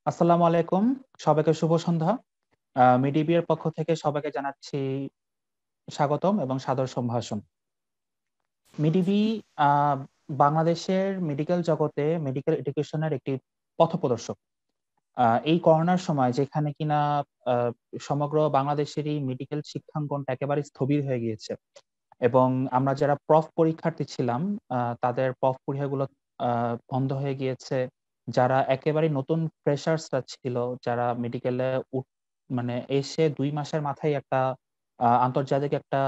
আসসালামু আলাইকুম। সবাইকে শুভ সন্ধ্যা। মিডিবির পক্ষ থেকে সবাইকে জানাচ্ছি স্বাগতম এবং সাদর সম্ভাষণ। মিডিবি আ বাংলাদেশের মেডিকেল জগতে মেডিকেল এডুকেশনের একটি পথপ্রদর্শক। এই করোনার সময় যেখানে কিনা আ সমগ্র বাংলাদেশেরই মেডিকেল শিক্ষাঙ্গনটা একেবারে স্থবির হয়ে গিয়েছে এবং আমরা যারা প্রফ পরীক্ষার্থী ছিলাম তাদের প্রফ পরীক্ষাগুলো আ বন্ধ হয়ে গিয়েছে। যারা একেবারে নতুন ফ্রেশার্সরা ছিল, যারা মেডিকেলে মানে এসে ২ মাসের মাথায় একটা আন্তর্জাতিক একটা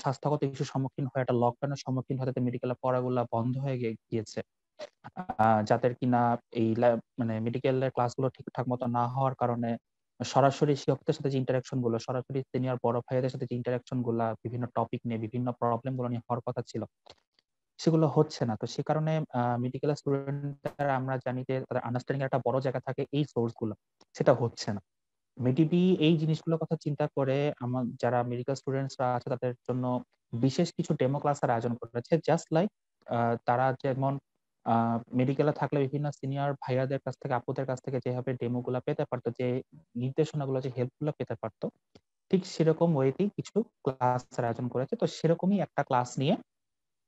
স্বাস্থ্যগত ইস্যুর সম্মুখীন হয়ে একটা লকডাউনের সম্মুখীন হয়ে তাদের মেডিকেলের পড়াগুলা বন্ধ হয়ে গিয়েছে। যাদের কিনা এই মানে মেডিকেলের ক্লাসগুলো ঠিকঠাক মতো না হওয়ার কারণে সরাসরি শিক্ষকদের সাথে যে ইন্টারেকশন গুলো, সরাসরি সিনিয়র বড় ভাইয়াদের সাথে যে ইন্টারেকশন গুলা বিভিন্ন টপিক নিয়ে, বিভিন্ন প্রবলেম গুলো নিয়ে হওয়ার কথা ছিল, সেগুলো হচ্ছে না। তো সে কারণে মেডিকেল স্টুডেন্টরা আমরা জানি যে তাদের আন্ডারস্ট্যান্ডিং এর একটা বড় জায়গা থাকে এই সোর্স গুলো। সেটা হচ্ছে না। মেডিবি এই জিনিসগুলোর কথা চিন্তা করে যারা মেডিকেল স্টুডেন্টসরা আছে তাদের জন্য বিশেষ কিছু ডেমো ক্লাসের আয়োজন করেছে। জাস্ট লাইক তারা যেমন মেডিকেলে থাকলে বিভিন্ন সিনিয়র ভাইয়াদের কাছ থেকে, আপুদের কাছ থেকে যেভাবে ডেমো গুলা পেতে পারতো, যে নির্দেশনাগুলো, যে হেল্প গুলো পেতে পারতো, ঠিক সেরকম ওয়েতেই কিছু ক্লাসের আয়োজন করেছে। তো সেরকমই একটা ক্লাস নিয়ে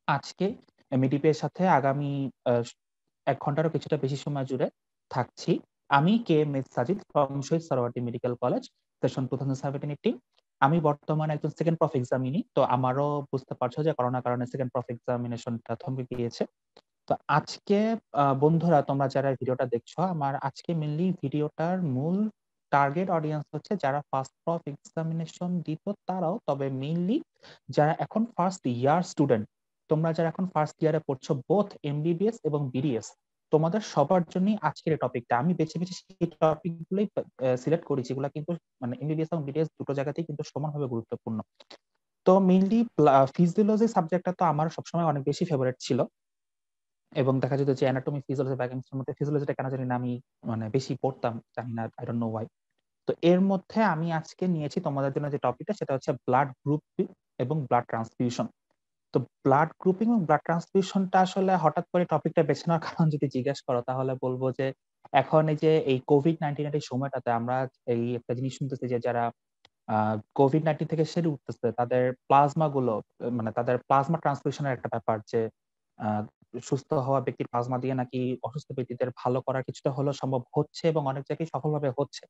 আজকে মিডিপি এর সাথে আগামী ১ ঘন্টারও কিছুটা বেশি সময় জুড়ে থাকছি। আমি K M S Sajid from Shahid Suhrawardy medical college, session 2017-18। আমি বর্তমানে একজন সেকেন্ড প্রফ এক্সামিনি। তো আমারও বুঝতে পারছো যে করোনার কারণে সেকেন্ড প্রফ এক্সামিনেশনটা থমকে গিয়েছে। তো আজকে বন্ধুরা, তোমরা যারা ভিডিওটা দেখছো, আমার আজকে মেইনলি ভিডিওটার মূল টার্গেট অডিয়েন্স হচ্ছে যারা ফার্স্ট প্রফ এক্সামিনেশন দিত তারাও, তবে মেইনলি যারা এখন ফার্স্ট ইয়ার স্টুডেন্ট, তোমরা যারা এখন ফার্স্ট ইয়ারে পড়ছো বোথ এমবিবিএস এবং বিডিএস, তোমাদের সবার জন্যই আজকের এই টপিকটা। আমি বেছে বেছে সেই টপিকগুলোই সিলেক্ট করেছি, যেগুলো কিন্তু মানে এমবিবিএস এবং বিডিএস দুটো জায়গাতেই কিন্তু সমানভাবে গুরুত্বপূর্ণ। তো মেইনলি ফিজিওলজি সাবজেক্টটা তো আমার সবসময় অনেক বেশি ফেভারিট ছিল এবং দেখা যেত যে অ্যানাটমি, ফিজিওলজি, বায়োকেমিস্ট্রির মধ্যে ফিজিওলজিটা কেন জানি না আমি মানে বেশি পড়তাম, জানি না, আই ডোন্ট নো হোয়াই। তো এর মধ্যে আমি আজকে নিয়েছি তোমাদের জন্য যে টপিকটা, সেটা হচ্ছে ব্লাড গ্রুপিং এবং ব্লাড ট্রান্সফিউশন। তো ব্লাড গ্রুপিং এবং ব্লাড ট্রান্সফিউশনটা আসলে হঠাৎ করে টপিকটা বেছে নেওয়ার কারণ যদি জিজ্ঞেস করো, তাহলে বলবো যে এখন এই যে এই কোভিড-19 এর এই সময়টাতে আমরা এই একটা জিনিস শুনতেছি যে যারা কোভিড-19 থেকে সেরে উঠতেছে তাদের প্লাজমা গুলো, মানে তাদের প্লাজমা ট্রান্সফিউশনের একটা ব্যাপার, যে সুস্থ হওয়া ব্যক্তির প্লাজমা দিয়ে নাকি অসুস্থ ব্যক্তিদের ভালো করার কিছুটা হলেও সম্ভব হচ্ছে এবং অনেক জায়গায় সফলভাবে হচ্ছে।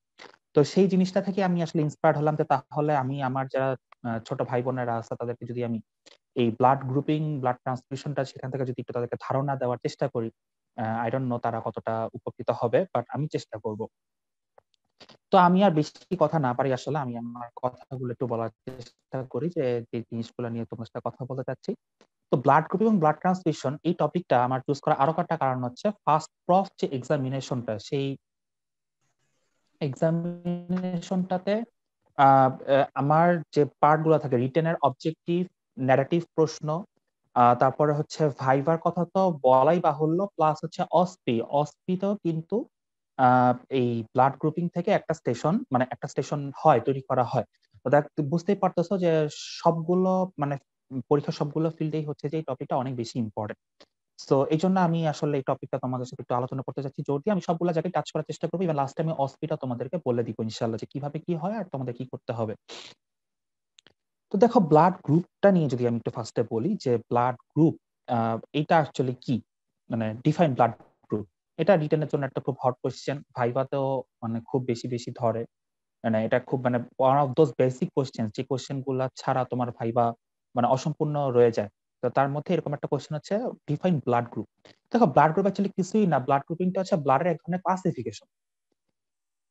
তো সেই জিনিসটা থেকে আমি আসলে ইন্সপায়ার্ড হলাম যে তাহলে আমি আমার যারা ছোট ভাই বোনেরা আছে তাদেরকে যদি আমি এই ব্লাড গ্রুপিং, ব্লাড ট্রান্সফিউশনটা সেখান থেকে যদি একটু তাদেরকে ধারণা দেওয়ার চেষ্টা করি, আই ডোন্ট নো তারা কতটা উপকৃত হবে, বাট আমি চেষ্টা করব। তো আমি আর বেশি কথা না পারি, আসলে আমি আমার কথাগুলো একটু বলার চেষ্টা করি যে যে জিনিসগুলো নিয়ে তোমার সাথে কথা বলতে চাচ্ছি। তো ব্লাড গ্রুপ এবং ব্লাড ট্রান্সফিউশন এই টপিকটা আমার চুজ করার আরো একটা কারণ হচ্ছে ফার্স্ট প্রফ যে এক্সামিনেশনটা, সেই এক্সামিনেশনটাতে আমার যে পার্ট গুলো থাকে, রিটেনের অবজেক্টিভ, ন্যারেটিভ প্রশ্ন, তারপরে হচ্ছে ভাইবার কথা তো বলাই বাহুল্য, প্লাস হচ্ছে অসপিতেও কিন্তু এই ব্লাড গ্রুপিং থেকে একটা স্টেশন হয়, তৈরি করা হয়। তো দেখ, বুঝতেই পারতেছো যে সবগুলো মানে পরীক্ষার সবগুলো ফিল্ডেই হচ্ছে যে এই টপিকটা অনেক বেশি ইম্পর্টেন্ট। তো এই জন্য আমি আসলে এই টপিকটা তোমাদের সাথে একটু আলোচনা করতে চাচ্ছি জোর দিয়ে। আমি সবগুলো জায়গায় টাচ করার চেষ্টা করবো এবং লাস্টে আমি অসপিটা তোমাদেরকে বলে দিব ইনশাল্লাহ যে কিভাবে কি হয় আর তোমাদের কি করতে হবে। তো দেখো, ব্লাড গ্রুপটা নিয়ে যদি আমি একটু ফার্স্টে বলি যে ব্লাড গ্রুপ এটা অ্যাকচুয়ালি কি, মানে ডিফাইন ব্লাড গ্রুপ। এটা রিটেনের জন্য একটা খুব হট কোশ্চেন, ভাইভাতেও মানে খুব বেশি বেশি ধরে। মানে এটা খুব মানে one of those basic question, যে কোশ্চেন গুলা ছাড়া তোমার ভাইবা মানে অসম্পূর্ণ রয়ে যায়। তো তার মধ্যে এরকম একটা কোশ্চেন হচ্ছে ডিফাইন ব্লাড গ্রুপ। দেখো, ব্লাড গ্রুপ অ্যাকচুয়ালি কিছুই না, ব্লাড গ্রুপিংটা হচ্ছে ব্লাডের এক ধরনের ক্লাসিফিকেশন।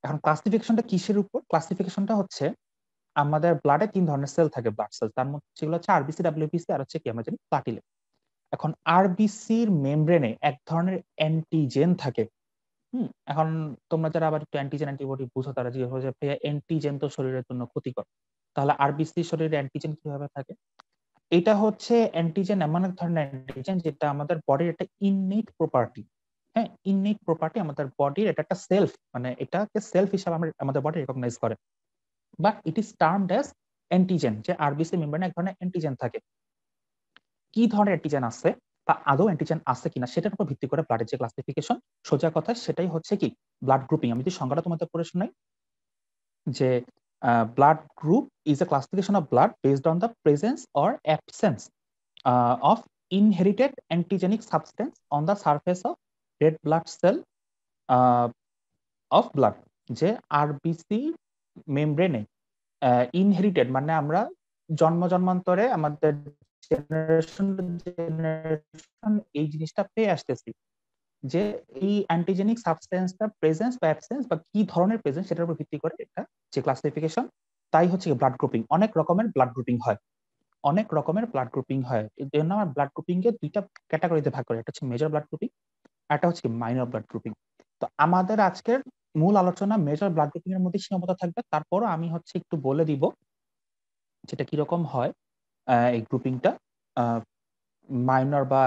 এখন ক্লাসিফিকেশনটা কিসের উপর? ক্লাসিফিকেশনটা হচ্ছে আমাদের ব্লাডে ৩ ধরনের সেল থাকে, ব্লাড সেল। তার মধ্যে সেগুলো হচ্ছে আরবিসি, ডাব্লিউবিসি আর হচ্ছে কি আমরা জানি প্লাটিলেট। এখন আরবিসির মেমব্রেনে এক ধরনের অ্যান্টিজেন থাকে। এখন তোমরা যারা আবার একটু অ্যান্টিজেন অ্যান্টিবডি বুঝো তারা জিজ্ঞেস করবে যে ভাইয়া অ্যান্টিজেন তো শরীরের জন্য ক্ষতিকর, তাহলে আরবিসি শরীরে অ্যান্টিজেন কিভাবে থাকে? এটা হচ্ছে অ্যান্টিজেন এমন এক ধরনের অ্যান্টিজেন যেটা আমাদের বডির একটা ইননেট প্রপার্টি। হ্যাঁ, ইননেট প্রপার্টি আমাদের বডির, এটা একটা সেলফ, মানে এটাকে সেলফ হিসাবে আমাদের বডি রেকগনাইজ করে। But it is termed as antigen, যে আরবিসি মেমব্রেনে এক ধরনের অ্যান্টিজেন থাকে। কি ধরনের অ্যান্টিজেন আছে? বা আদৌ অ্যান্টিজেন আছে কিনা সেটার উপর ভিত্তি করে ব্লাডের যে ক্লাসিফিকেশন, সোজা কথা সেটাই হচ্ছে কি ব্লাড গ্রুপিং। আমি যদি সংজ্ঞাটা তোমাদের পড়ে শোনাই যে blood group is a classification of blood based on the presence or absence of inherited antigenic substance on the surface of red blood cell uh, of blood। যে আরবিসি মেমব্রেনে ইনহেরিটেড মানে আমরা জন্মান্তরে আমাদের জেনারেশন জেনারেশন এই জিনিসটা পেয়ে আসতেছি যে এই অ্যান্টিজেনিক সাবস্টেন্সটার প্রেজেন্স বা অ্যাবসেন্স বা কি ধরনের প্রেজেন্স সেটার উপর ভিত্তি করে এটা যে ক্লাসিফিকেশন, তাই হচ্ছে ব্লাড গ্রুপিং। অনেক রকমের ব্লাড গ্রুপিং হয়, অনেক রকমের ব্লাড গ্রুপিং হয়। এই জন্য আমার ব্লাড গ্রুপিং কে দুইটা ক্যাটাগরিতে ভাগ করে, একটা হচ্ছে মেজর ব্লাড গ্রুপিং, একটা হচ্ছে মাইনর ব্লাড গ্রুপিং। তো আমাদের আজকের মূল আলোচনা মেজর ব্লাড গ্রুপিং এর মধ্যে সীমাবদ্ধ থাকবে, তারপরও আমি হচ্ছে একটু বলে দিব যেটা কিরকম হয় এই গ্রুপিংটা মাইনর বা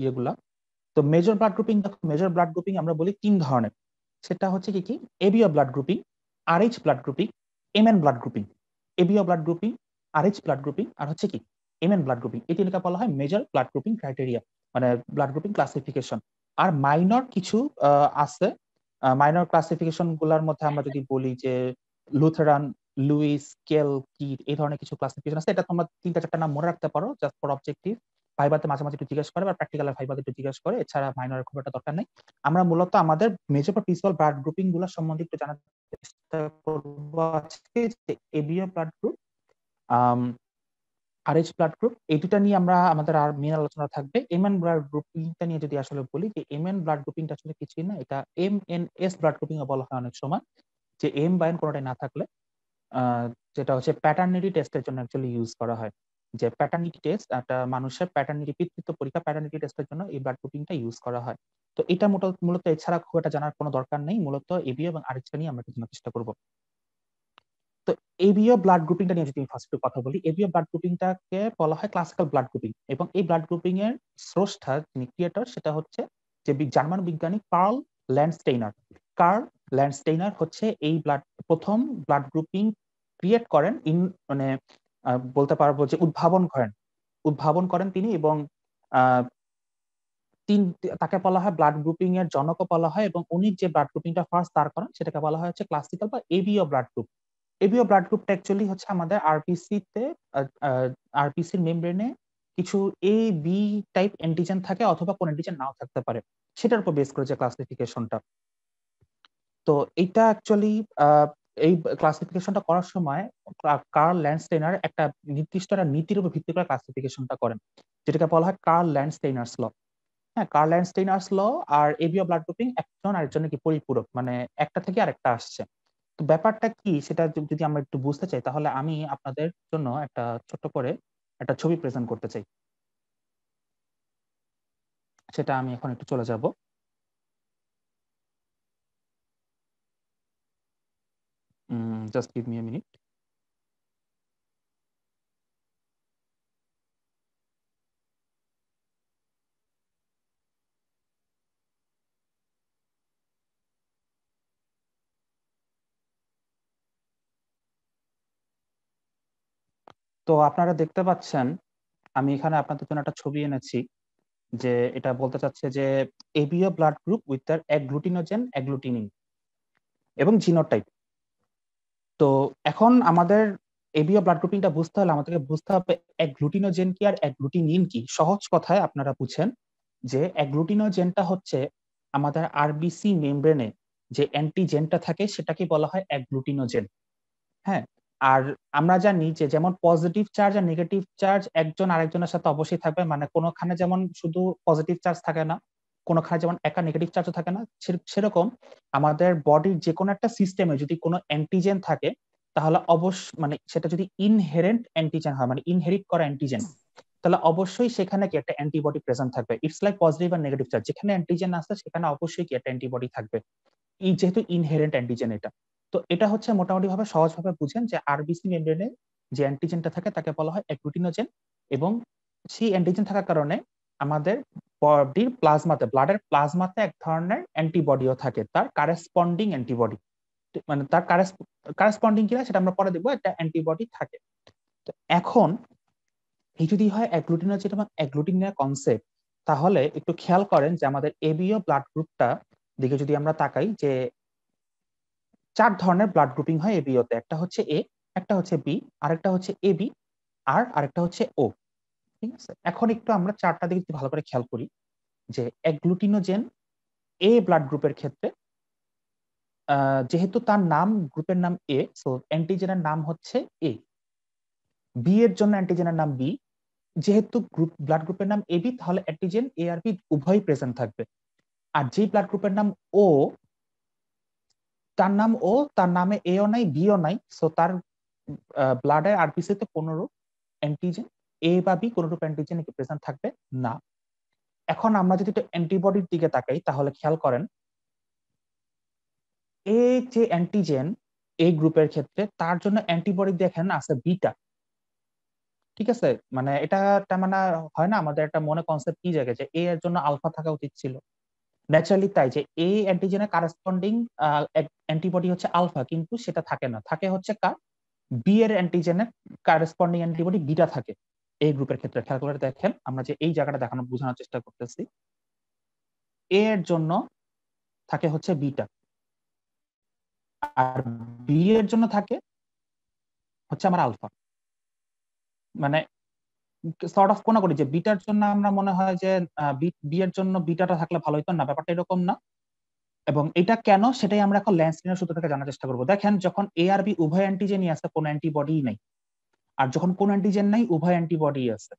ইয়েগুলা। তো মেজর ব্লাড গ্রুপিং, দেখো মেজর ব্লাড গ্রুপিং আমরা বলি তিন ধরনের। সেটা হচ্ছে কি কি ABO blood grouping, Rh blood grouping, MN blood grouping. ABO blood grouping, Rh blood grouping আর হচ্ছে কি এমএন ব্লাড গ্রুপিং। এই তিনটা বলা হয় মেজর ব্লাড গ্রুপিং ক্রাইটেরিয়া, মানে ব্লাড গ্রুপিং ক্লাসিফিকেশন। আর মাইনর কিছু আছে। মাইনর ক্লাসিফিকেশন গুলার মধ্যে আমরা যদি বলি যে লুথেরান, লুইস, কেল, কিট, এই ধরনের কিছু ক্লাসিফিকেশন আছে। এটা তোমরা তিনটা চারটা নাম মনে রাখতে পারো জাস্ট ফর অবজেক্টিভ। ভাইবাতে মাঝে মাঝে একটু জিজ্ঞেস করে বা প্র্যাকটিক্যালের ভাইবাতে একটু জিজ্ঞেস করে, এছাড়া মাইনরের খুব একটা দরকার নেই। আমরা মূলত আমাদের মেজর বা প্রিন্সিপাল ব্লাড গ্রুপিং গুলো সম্বন্ধে একটু জানার চেষ্টা করব আজকে। যে ABO blood group, Rh blood group, এই দুটা নিয়ে আমরা আমাদের আর মেন আলোচনা থাকবে। এমএন ব্লাড গ্রুপিংটা নিয়ে যদি আসলে বলি যে এমএন ব্লাড গ্রুপিংটা আসলে কিছুই না, এটা এমএনএস ব্লাড গ্রুপিং বলা হয় অনেক সময়, যে এম বা এন কোনোটাই না থাকলে যেটা হচ্ছে প্যাটার্নিটি টেস্টের জন্য অ্যাকচুয়ালি ইউজ করা হয়। যে প্যাটার্নিটি টেস্ট, একটা মানুষের প্যাটার্নিটি পিতৃত্ব পরীক্ষা, প্যাটার্নিটি টেস্টের জন্য এই ব্লাড গ্রুপিংটা ইউজ করা হয়। তো এটা মূলত এছাড়া খুব একটা জানার কোনো দরকার নেই, মূলত এবিও এবং আরএইচটা নিয়ে আমরা জানার চেষ্টা করব। তো এবিও ব্লাড গ্রুপিংটা নিয়ে যদি আমি ফার্স্ট কথা বলি, এবিও ব্লাড গ্রুপিংটাকে বলা হয় ক্লাসিক্যাল ব্লাড গ্রুপিং, এবং এই ব্লাড গ্রুপিং এর স্রষ্টা যিনি ক্রিয়েটর সেটা হচ্ছে যে জার্মান বিজ্ঞানী কার্ল ল্যান্ডস্টেইনার। কার্ল ল্যান্ডস্টেইনার হচ্ছে এই প্রথম ব্লাড গ্রুপিং ক্রিয়েট করেন, মানে বলতে পারবো যে উদ্ভাবন করেন তিনি। এবং তাকে বলা হয় ব্লাড গ্রুপিং এর জনকও বলা হয়, এবং উনি যে ব্লাড গ্রুপিংটা ফার্স্ট দাঁড় করেন সেটাকে বলা হয় হচ্ছে ক্লাসিক্যাল বা ABO blood group. ABO blood গ্রুপটা অ্যাকচুয়ালি হচ্ছে আমাদের আরপিসির মেমব্রেনে কিছু এ বি টাইপ অ্যান্টিজেন থাকে, অথবা কোন অ্যান্টিজেন নাও থাকতে পারে, সেটার উপর বেস করে যে ক্লাসিফিকেশনটা। তো এইটা অ্যাকচুয়ালি এই ক্লাসিফিকেশনটা করার সময় কার্ল ল্যান্ডস্টেইনার একটা নির্দিষ্ট একটা নীতির উপর ভিত্তি করে ক্লাসিফিকেশনটা করেন, যেটাকে বলা হয় কার্ল ল্যান্ডস্টেইনার্স ল। হ্যাঁ, কার্ল ল্যান্ডস্টেইনার্স ল আর এবিও ব্লাড গ্রুপিং একজন আরেকজনের কি পরিপূরক, মানে একটা থেকে আরেকটা আসছে। তো ব্যাপারটা কি সেটা যদি আমরা একটু বুঝতে চাই, তাহলে আমি আপনাদের জন্য একটা ছোট্ট করে একটা ছবি প্রেজেন্ট করতে চাই। সেটা আমি এখন একটু চলে যাব। Just give me a minute. তো আপনারা দেখতে পাচ্ছেন আমি এখানে আপনাদের জন্য একটা ছবি এনেছি, যে এটা বলতে চাচ্ছে যে এবিও ব্লাড গ্রুপ উইথ তার অ্যাগ্লুটিনোজেন, অ্যাগ্লুটিনিন এবং জিনোটাইপ। তো এখন আমাদের এবিও ব্লাড গ্রুপিংটা বুঝতে হলে আমাদেরকে বুঝতে হবে অ্যাগ্লুটিনোজেন কি আর অ্যাগ্লুটিনিন কি। সহজ কথায় আপনারা বুঝেন যে অ্যাগ্লুটিনোজেনটা হচ্ছে আমাদের আরবিসি মেমব্রেনে যে অ্যান্টিজেনটা থাকে সেটাকে বলা হয় অ্যাগ্লুটিনোজেন। হ্যাঁ, আর আমরা জানি যে যেমন পজিটিভ চার্জ আর নেগেটিভ চার্জ একজন আরেকজনের সাথে অবশ্যই থাকবে, মানে কোনোখানে যেমন শুধু পজিটিভ চার্জ থাকে না, কোনোখানে যেমন একা নেগেটিভ চার্জও থাকে না, সেরকম আমাদের বডির যে কোনো একটা সিস্টেমে যদি কোনো অ্যান্টিজেন থাকে, তাহলে মানে সেটা যদি ইনহেরেন্ট অ্যান্টিজেন হয়, মানে ইনহেরিট করা অ্যান্টিজেন, তাহলে অবশ্যই সেখানে কি একটা অ্যান্টিবডি প্রেজেন্ট থাকবে। ইটস লাইক পজিটিভ আর নেগেটিভ চার্জ, যেখানে অ্যান্টিজেন আছে সেখানে অবশ্যই কি একটা অ্যান্টিবডি থাকবে, যেহেতু ইনহেরেন্ট অ্যান্টিজেন এটা। তো এটা হচ্ছে মোটামুটি ভাবে সহজভাবে বুঝেন যে আরবিসি মেমব্রেনে যে অ্যান্টিজেনটা থাকে তাকে বলা হয় অ্যাগ্লুটিনোজেন, এবং সেই অ্যান্টিজেন থাকার কারণে আমাদের বডির প্লাজমাতে, ব্লাডের প্লাজমাতে এক ধরনের অ্যান্টিবডিও থাকে, তার কারেসপন্ডিং অ্যান্টিবডি, মানে তার কারেসপন্ডিং কিনা সেটা আমরা পরে দেখবো, একটা অ্যান্টিবডি থাকে। তো এখন এই যদি হয় অ্যাগ্লুটিনোজেন এবং অ্যাগ্লুটিনের কনসেপ্ট, তাহলে একটু খেয়াল করেন যে আমাদের এবিও ব্লাড গ্রুপটা দিকে যদি আমরা তাকাই, যে 4 ধরনের ব্লাড গ্রুপিং হয় এবিওতে। একটা হচ্ছে এ, একটা হচ্ছে বি, আরেকটা হচ্ছে এবি, আর আরেকটা হচ্ছে ও। ঠিক আছে, এখন একটু আমরা চারটা দিকে একটু ভালো করে খেয়াল করি। যে অ্যাগ্লুটিনোজেন এ ব্লাড গ্রুপের ক্ষেত্রে যেহেতু তার নাম, গ্রুপের নাম এ, সো অ্যান্টিজেনের নাম হচ্ছে এ। বি এর জন্য অ্যান্টিজেনের নাম বি। যেহেতু ব্লাড গ্রুপের নাম এবি, তাহলে অ্যান্টিজেন এ আর বি উভয়ই প্রেজেন্ট থাকবে। আর যে ব্লাড গ্রুপের নাম ও, তার নাম ও, তার নামে এও নাই বিও নাই, সো তার ব্লাডে আরবিসি তে কোনরূপ অ্যান্টিজেন এ বা বি কোনরূপ অ্যান্টিজেন প্রেজেন্ট থাকবে না। এখন আমরা যদি একটু অ্যান্টিবডির দিকে তাকাই, তাহলে খেয়াল করেন এ যে অ্যান্টিজেন এই গ্রুপের ক্ষেত্রে, তার জন্য অ্যান্টিবডি দেখেন আছে বিটা। ঠিক আছে, মানে এটা মানে হয় না, আমাদের একটা মনে কনসেপ্ট কি জায়গায় যে এ এর জন্য আলফা থাকা উচিত ছিল। ন্যাচারালি তাই, যে এ অ্যান্টিজেনের কারেসপন্ডিং অ্যান্টিবডি হচ্ছে আলফা, কিন্তু সেটা থাকে না, থাকে হচ্ছে কার, বি এর অ্যান্টিজেনের কারেসপন্ডিং অ্যান্টিবডি বিটা থাকে এই গ্রুপের ক্ষেত্রে। খেয়াল করে দেখেন, আমরা যে এই জায়গাটা দেখানো বোঝানোর চেষ্টা করতেছি, এ এর জন্য থাকে হচ্ছে বিটা, আর বি এর জন্য থাকে হচ্ছে আমার আলফা। মানে সর্ট অফ কোনা করি যে বিটার জন্য আমরা মনে হয় যে বি এর জন্য বিটাটা থাকলে ভালো হতো না, ব্যাপারটা এরকম না। এবং এটা কেন, সেটাই আমরা এখন ল্যান্সটিনের সূত্র থেকে জানার চেষ্টা করবো। দেখেন, যখন এ আর বি উভয় অ্যান্টিজেনই আছে, কোনো অ্যান্টিবডি নাই। আর যখন কোন অ্যান্টিজেন নাই, উভয় অ্যান্টিবডি আছে।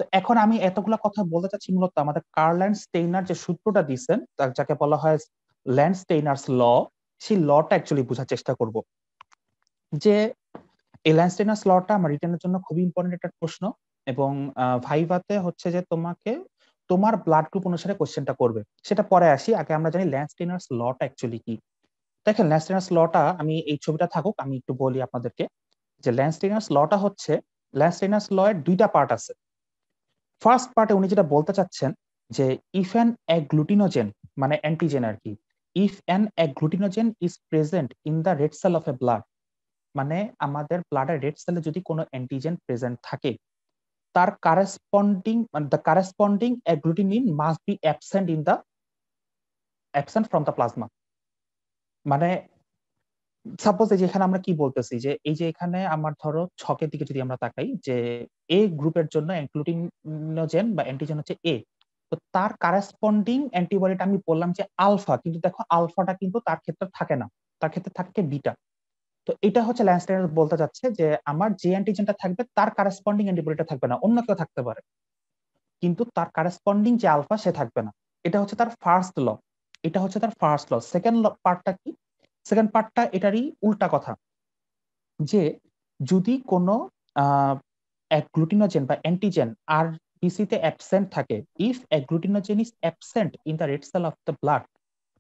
তো এখন আমি এতগুলা কথা বলতে চাচ্ছি মূলত আমাদের কার্ল ল্যান্ড স্টেইনার যে সূত্রটা দিচ্ছেন, যাকে বলা হয় ল্যান্ড স্টেইনার্স ল, সেই লটা অ্যাকচুয়ালি বোঝার চেষ্টা করব। যে এই ল্যান্ড স্টেইনার্স লটা আমার রিটেনের জন্য খুবই ইম্পর্টেন্ট একটা প্রশ্ন, এবং ভাইভাতে হচ্ছে যে তোমাকে তোমার ব্লাড গ্রুপ অনুসারে কোশ্চেনটা করবে। সেটা পরে আসি, আগে আমরা জানি ল্যান্ড স্টেইনার্স লটা অ্যাকচুয়ালি কি। দেখেন, ল্যান্ড স্টেইনার্স লটা, আমি এই ছবিটা থাকুক, আমি একটু বলি আপনাদেরকে। যে ল্যান্ড স্টেইনার্স লটা হচ্ছে, ল্যান্ড স্টেইনার্স ল এর দুইটা পার্ট আছে। ফার্স্ট পার্টে উনি যেটা বলতে চাচ্ছেন যে ইফ অ্যান অ্যাগ্লুটিনোজেন, মানে অ্যান্টিজেন আর কি, if an agglutinogen is present in the red cell of A blood, মানে আমাদের ব্লাডের রেড সেলে যদি কোনো অ্যান্টিজেন প্রেজেন্ট থাকে, তার কারেসপন্ডিং, মানে the corresponding agglutinin must be absent from the plasma. মানে সাপোজ এই যে এখানে আমরা কি বলতেছি, যে এই যে এখানে আমার ধরো ছকের দিকে যদি আমরা তাকাই, যে এ গ্রুপের জন্য অ্যাগ্লুটিনোজেন বা অ্যান্টিজেন হচ্ছে এ, তো তার কারেসপন্ডিং অ্যান্টিবডিটা আমি বললাম যে আলফা, কিন্তু দেখো আলফাটা কিন্তু তার ক্ষেত্রে থাকে না, তার ক্ষেত্রে থাকে বিটা। তো এটা হচ্ছে ল্যান্সটেইনার বলতে চাচ্ছে যে আমার যে অ্যান্টিজেনটা থাকবে তার কারেসপন্ডিং অ্যান্টিবডিটা থাকবে না, অন্য কেউ থাকতে পারে, কিন্তু তার কারেসপন্ডিং যে আলফা সে থাকবে না। এটা হচ্ছে তার ফার্স্ট ল। এটা হচ্ছে তার ফার্স্ট ল। সেকেন্ড পার্টটা কি? সেকেন্ড পার্টটা এটারই উল্টা কথা, যে যদি কোনো অ্যাগ্লুটিনোজেন বা অ্যান্টিজেন আর বিসি তে অ্যাবসেন্ট থাকে, if agglutinogen is absent in the red cell of the blood,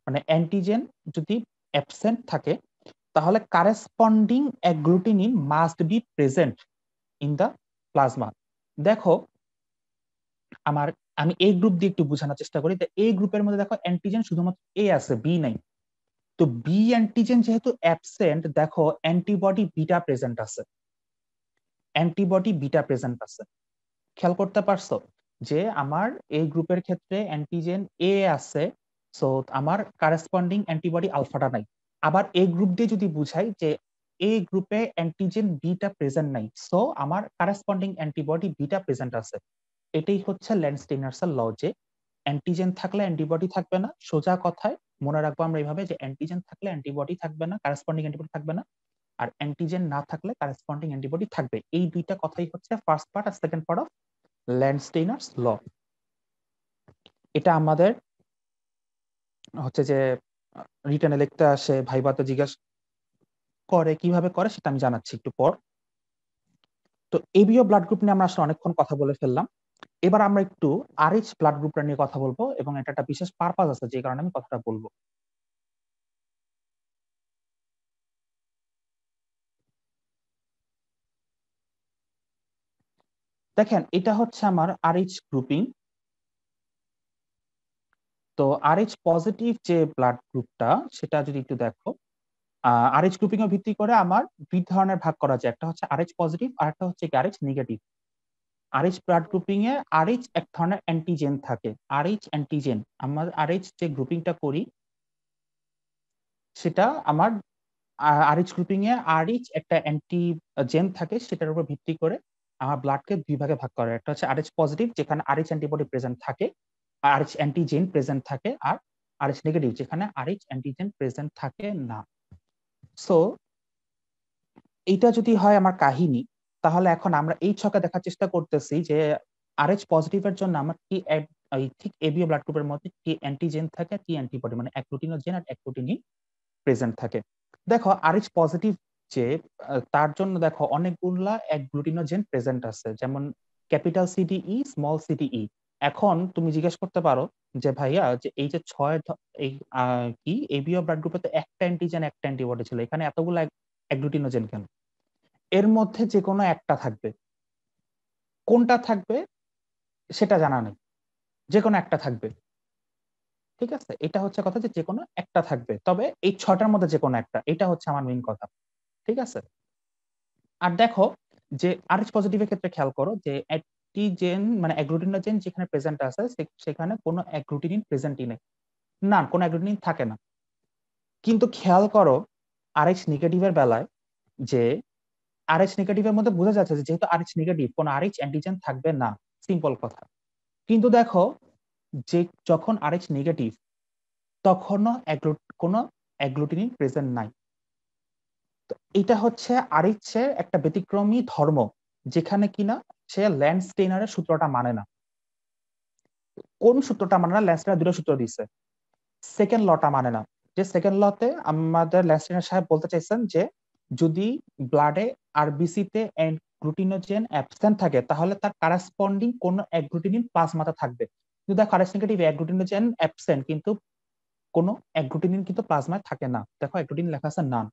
মানে অ্যান্টিজেন যদি অ্যাবসেন্ট থাকে, তাহলে corresponding agglutinin must be present in the plasma. দেখো, আমার আমি এই গ্রুপ দিয়ে একটু বোঝানোর চেষ্টা করি। এই গ্রুপের মধ্যে দেখো অ্যান্টিজেন শুধুমাত্র এ আছে, বি নাই। তো বি অ্যান্টিজেন যেহেতু অ্যাবসেন্ট, দেখো অ্যান্টিবডি বিটা প্রেজেন্ট আছে, অ্যান্টিবডি বিটা প্রেজেন্ট আছে। খেয়াল করতে পারছো যে আমার এই গ্রুপের ক্ষেত্রে অ্যান্টিজেন এ আছে, সো আমার কারেসপন্ডিং অ্যান্টিবডি আলফাটা নাই। আবার এই গ্রুপ দিয়ে যদি বুঝাই যে এই গ্রুপে অ্যান্টিজেন বিটা প্রেজেন্ট নাই, সো আমার কারেসপন্ডিং অ্যান্টিবডি বিটা প্রেজেন্ট আছে। এটাই হচ্ছে ল্যান্ডস্টেইনার্স ল, যে অ্যান্টিজেন থাকলে অ্যান্টিবডি থাকবে না। সোজা কথায় মনে রাখবো আমরা এইভাবে, যে অ্যান্টিজেন থাকলে অ্যান্টিবডি থাকবে না, কারেসপন্ডিং অ্যান্টিবডি থাকবে না, আর অ্যান্টিজেন না থাকলে কারেসপন্ডিং অ্যান্টিবডি থাকবে। এই দুইটা কথাই হচ্ছে ফার্স্ট পার্ট আর second part of Landsteiner's law. এটা আমাদের হচ্ছে যে রিটেনে লিখতে আসে, ভাইভাতে জিজ্ঞাসা করে, কিভাবে করে সেটা আমি জানাচ্ছি একটু পর। তো এবিও ব্লাড গ্রুপ নিয়ে আমরা আসলে অনেকক্ষণ কথা বলে ফেললাম। এবার আমরা একটু আরএইচ ব্লাড গ্রুপটা নিয়ে কথা বলবো, এবং এটা একটা বিশেষ পারপাস আছে যে কারণে আমি কথাটা বলবো। দেখেন, এটা হচ্ছে আমার আরএইচ গ্রুপিং। তো আরএইচ পজিটিভ যে ব্লাড গ্রুপটা, সেটা যদি একটু দেখো, আরএইচ গ্রুপিং এর ভিত্তি করে আমার দুই ধরনের ভাগ করা যায়, একটা হচ্ছে আরএইচ পজিটিভ আর একটা হচ্ছে Rh negative. Rh blood grouping এ আরএইচ এক ধরনের অ্যান্টিজেন থাকে। আরএইচ অ্যান্টিজেন, আমরা আরএইচ যে গ্রুপিংটা করি সেটা আমার আরএইচ গ্রুপিং এ আরএইচ একটা অ্যান্টিজেন থাকে, সেটার উপর ভিত্তি করে আমার ব্লাডকে দুই ভাগে ভাগ করে। একটা হচ্ছে আরএইচ পজিটিভ যেখানে আরএইচ অ্যান্টিবডি প্রেজেন্ট থাকে, আরএইচ অ্যান্টিজেন প্রেজেন্ট থাকে, আর আরএইচ নেগেটিভ যেখানে আরএইচ অ্যান্টিজেন প্রেজেন্ট থাকে না। সো এইটা যদি হয় আমার কাহিনী, তাহলে এখন আমরা এই ছকে দেখার চেষ্টা করতেছি যে আরএইচ পজিটিভ এর জন্য আমার কি ঠিক এবিও ব্লাড গ্রুপের মধ্যে কি অ্যান্টিজেন থাকে, কি অ্যান্টিবডি, মানে অ্যাগ্লুটিনোজেন আর অ্যাগ্লুটিনিন প্রেজেন্ট থাকে। দেখো আরএইচ পজিটিভ যে তার জন্য দেখো অনেকগুলা অ্যাগ্লুটিনোজেন প্রেজেন্ট আছে, যেমন ক্যাপিটাল সিডিই, স্মল সিডিই। এখন তুমি জিজ্ঞেস করতে পারো যে ভাইয়া যে এই যে এই কি এবিও ব্লাড গ্রুপে তো একটা অ্যান্টিজেন একটা অ্যান্টিবডি ছিল, এখানে এতগুলো অ্যাগ্লুটিনোজেন কেন? এর মধ্যে যে কোনো একটা থাকবে, কোনটা থাকবে সেটা জানা নেই, যে কোনো একটা থাকবে। ঠিক আছে, এটা হচ্ছে কথা যে কোনো একটা থাকবে, তবে এই ছটার মধ্যে যে কোনো একটা, এটা হচ্ছে আমার মেইন কথা। ঠিক আছে, আর দেখো যে আরএইচ পজিটিভের ক্ষেত্রে খেয়াল করো যে অ্যান্টিজেন মানে অ্যাগ্লুটিনোজেন যেখানে প্রেজেন্ট আছে সেখানে কোনো অ্যাগ্লুটিনিন প্রেজেন্টই নেই, না কোনো অ্যাগ্লুটিনিন থাকে না। কিন্তু খেয়াল করো আরএইচ নেগেটিভের বেলায় যে আরএইচ নেগেটিভের মধ্যে বোঝা যাচ্ছে যে যেহেতু আরএইচ নেগেটিভ কোনো আরএইচ অ্যান্টিজেন থাকবে না, সিম্পল কথা। কিন্তু দেখো যে যখন আরএইচ নেগেটিভ তখনও কোনো অ্যাগ্লুটিনিন প্রেজেন্ট নাই। তো এটা হচ্ছে আরএইচ এর একটা ব্যতিক্রমী ধর্ম, যেখানে কিনা সে ল্যান্ডস্টেইনারের সূত্রটা মানে না। কোন সূত্রটা মানে না? ল্যান্ডস্টেইনার দুটো সূত্র দিচ্ছে, সেকেন্ড লটা মানে না। যে সেকেন্ড লতে আমাদের ল্যান্ডস্টেইনার সাহেব বলতে চাইছেন যে যদি ব্লাডে আরবিসি তে অ্যাগ্লুটিনোজেন অ্যাবসেন্ট থাকে তাহলে তার কারেসপন্ডিং কোন অ্যাগ্লুটিনিন প্লাজমাতে থাকবে। কিন্তু দেখো আরএইচ নেগেটিভ অ্যাগ্লুটিনোজেন অ্যাবসেন্ট, কিন্তু কোনো অ্যাগ্লুটিনিন কিন্তু প্লাজমায় থাকে না। দেখো অ্যাগ্লুটিনিন লেখা আছে নান,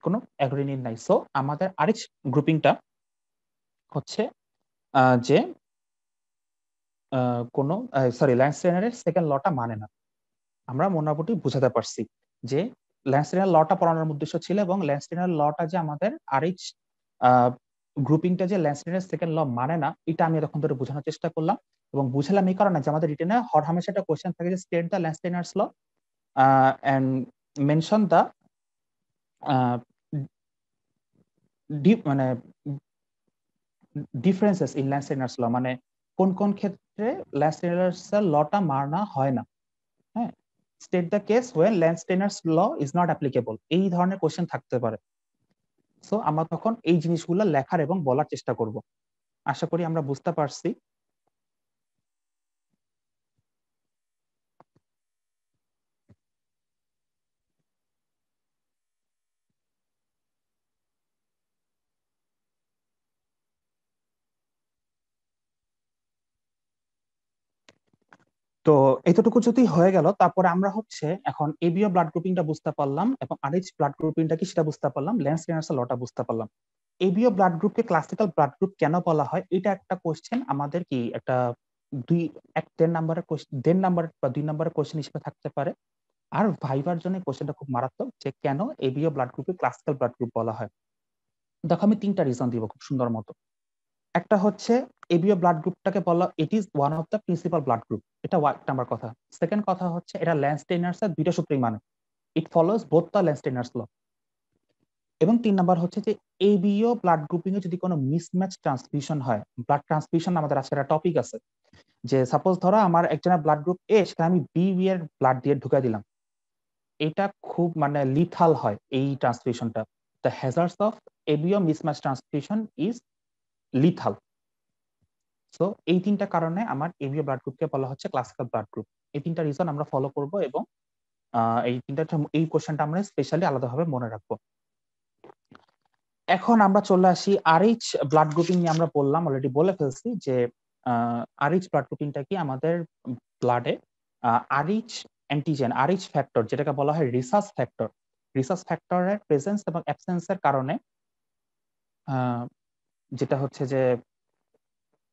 কোনো অ্যাগ্লুটিনিন নাই। সো আমাদের আরএইচ গ্রুপিংটা হচ্ছে যে কোনো সরি ল্যান্ডস্টেইনারের সেকেন্ড লটা মানে না। আমরা মোটামুটি বুঝাতে পারছি যে ল্যান্ডস্টেইনার লটা পড়ানোর উদ্দেশ্য ছিল, এবং ল্যান্ডস্টেইনার লটা যে আমাদের আরএইচ গ্রুপিংটা যে ল্যান্ডস্টেইনার সেকেন্ড ল মানে না, এটা আমি এতক্ষণ ধরে বোঝানোর চেষ্টা করলাম। এবং বুঝালাম এই কারণে যে আমাদের রিটেনে হর হামেশা একটা কোশ্চেন থাকে যে state the Landsteiner's law and mention the মানে ডিফারেন্সেস ইন ল্যান্ডস্টেইনারস ল, মানে কোন কোন ক্ষেত্রে ল্যান্ডস্টেইনারস লটা মানা হয় না। হ্যাঁ, state the case when Landsteiner's law is not applicable, এই ধরনের কোশ্চেন থাকতে পারে। সো আমরা তখন এই জিনিসগুলো লেখার এবং বলার চেষ্টা করব। আশা করি আমরা বুঝতে পারছি। তো এতটুকু যদি হয়ে গেল, তারপরে আমরা হচ্ছে এখন এবিও ব্লাড গ্রুপিংটা বুঝতে পারলাম এবং আরএইচ ব্লাড গ্রুপিংটা কি সেটা বুঝতে পারলাম, ল্যান্ডস্টেইনারস লটা বুঝতে পারলাম। এবিও ব্লাড গ্রুপকে ক্লাসিক্যাল ব্লাড গ্রুপ কেন বলা হয়, এটা একটা কোশ্চেন আমাদের কি একটা দুই এক 10 নাম্বারের কোশ্চেন, 1.5 নাম্বার বা 2 নাম্বারের কোশ্চেন হিসেবে থাকতে পারে। আর ভাইবার জন্য কোশ্চেনটা খুব মারাত্মক যে কেন এবিও ব্লাড গ্রুপকে ক্লাসিক্যাল ব্লাড গ্রুপ বলা হয়। দেখো আমি 3টা রিজন দিব খুব সুন্দর মতো। একটা হচ্ছে এবিও ব্লাড গ্রুপটাকে বলা it is one of the principal blood group, এটা এক নাম্বার কথা। সেকেন্ড কথা হচ্ছে এটা ল্যান্ডস্টেইনারস এর দুইটা সূত্রই মানে, ইট ফলোস বোথ দ্য ল্যান্ডস্টেইনারস ল। এবং 3 নাম্বার হচ্ছে যে এবিও ব্লাড গ্রুপিং এ যদি কোনো মিসম্যাচ ট্রান্সফিউশন হয়, ব্লাড ট্রান্সফিউশন আমাদের আজকে একটা টপিক আছে, যে সাপোজ ধরো আমার একজনের ব্লাড গ্রুপ এ, সেখানে আমি বি এর ব্লাড দিয়ে ঢুকাই দিলাম, এটা খুব মানে লিথাল হয় এই ট্রান্সফিউশনটা। The hazards of ABO mismatch transfusion is lethal. So এই 3টা কারণে আমার এবিও ব্লাড গ্রুপকে বলা হচ্ছে ক্লাসিক্যাল ব্লাড গ্রুপ। এই 3টা রিজন আমরা ফলো করব এবং এই কোশ্চেনটা আমরা স্পেশালি আলাদাভাবে মনে রাখবো। এখন আমরা চলে আসি আরএইচ ব্লাড গ্রুপিং নিয়ে। আমরা বললাম, অলরেডি বলে ফেলছি যে আরএইচ ব্লাড গ্রুপিংটা কি আমাদের ব্লাডে আরএইচ অ্যান্টিজেন, আরএইচ ফ্যাক্টর যেটাকে বলা হয় রিসার্চ ফ্যাক্টর, রিসার্চ ফ্যাক্টরের প্রেজেন্স এবং অ্যাবসেন্সের কারণে যেটা হচ্ছে যে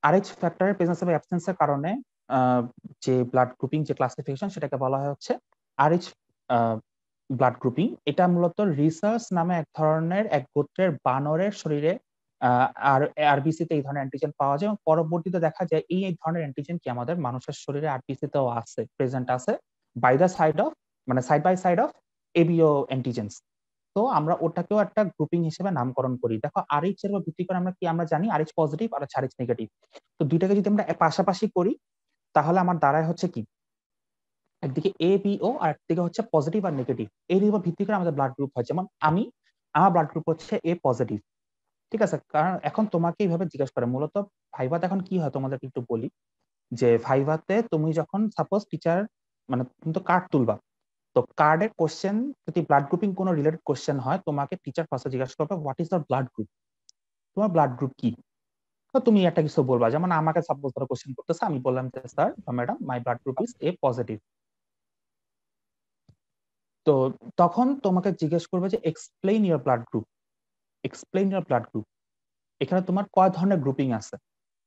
আরএইচ ফ্যাক্টরের প্রেজেন্স এবং অ্যাবসেন্সের কারণে যে ব্লাড গ্রুপিং যে ক্লাসিফিকেশন সেটাকে বলা হয় হচ্ছে আরএইচ ব্লাড গ্রুপিং। এটা মূলত রিসার্চ নামে এক ধরনের এক গোত্রের বানরের শরীরে আর আরবিসি তে এই ধরনের অ্যান্টিজেন পাওয়া যায় এবং পরবর্তীতে দেখা যায় এই ধরনের অ্যান্টিজেন কি আমাদের মানুষের শরীরে আরবিসি তেও আছে, প্রেজেন্ট আছে, বাই দ্য সাইড অফ, মানে side by side of ABO antigens. তো আমরা ওটাকেও একটা গ্রুপিং হিসেবে নামকরণ করি। দেখো আরএইচ এর উপর ভিত্তি করে আমরা কি আমরা জানি আরএইচ পজিটিভ আর আরএইচ নেগেটিভ। তো দুইটাকে যদি আমরা পাশাপাশি করি তাহলে আমার দাঁড়ায় হচ্ছে কি, একদিকে এ বি ও আর একদিকে হচ্ছে পজিটিভ আর নেগেটিভ। এর উপর ভিত্তি করে আমাদের ব্লাড গ্রুপ হয়। যেমন আমার ব্লাড গ্রুপ হচ্ছে এ পজিটিভ, ঠিক আছে? কারণ এখন তোমাকে এইভাবে জিজ্ঞেস করে মূলত ভাইভাতে এখন কি হয় তোমাদেরকে একটু বলি, যে ভাইভাতে তুমি যখন সাপোজ টিচার, মানে তুমি তো কার্ড তুলবা, তো কার্ডের কোশ্চেন যদি ব্লাড গ্রুপিং কোনো রিলেটেড কোশ্চেন হয় তোমাকে টিচার ফার্স্টে জিজ্ঞাসা করবে what is your blood group, তোমার ব্লাড গ্রুপ কি। তো তুমি একটা কিছু বলবা, যেমন আমাকে সাপোজ ধরো কোশ্চেন করতেছে, আমি বললাম যে স্যার বা madam my blood group is a positive. তো তখন তোমাকে জিজ্ঞেস করবে যে explain your blood group, explain your blood group. এখানে তোমার কয় ধরনের গ্রুপিং আছে,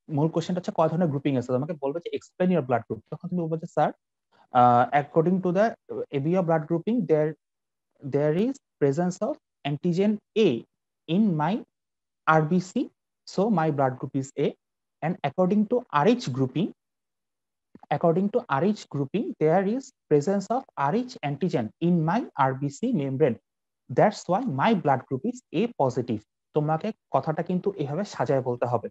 মূল কোশ্চেনটা হচ্ছে কয় ধরনের গ্রুপিং আছে, তোমাকে বলবে যে এক্সপ্লেইন ইওর ব্লাড গ্রুপ। তখন তুমি বলবে যে sir according to the ABO blood grouping there is presence of antigen A in my RBC, so my blood group is A, and according to RH grouping there is presence of RH antigen in my RBC membrane, that's why my blood group is A positive। তোমাকে কথাটা কিন্তু এইভাবে সাজায় বলতে হবে,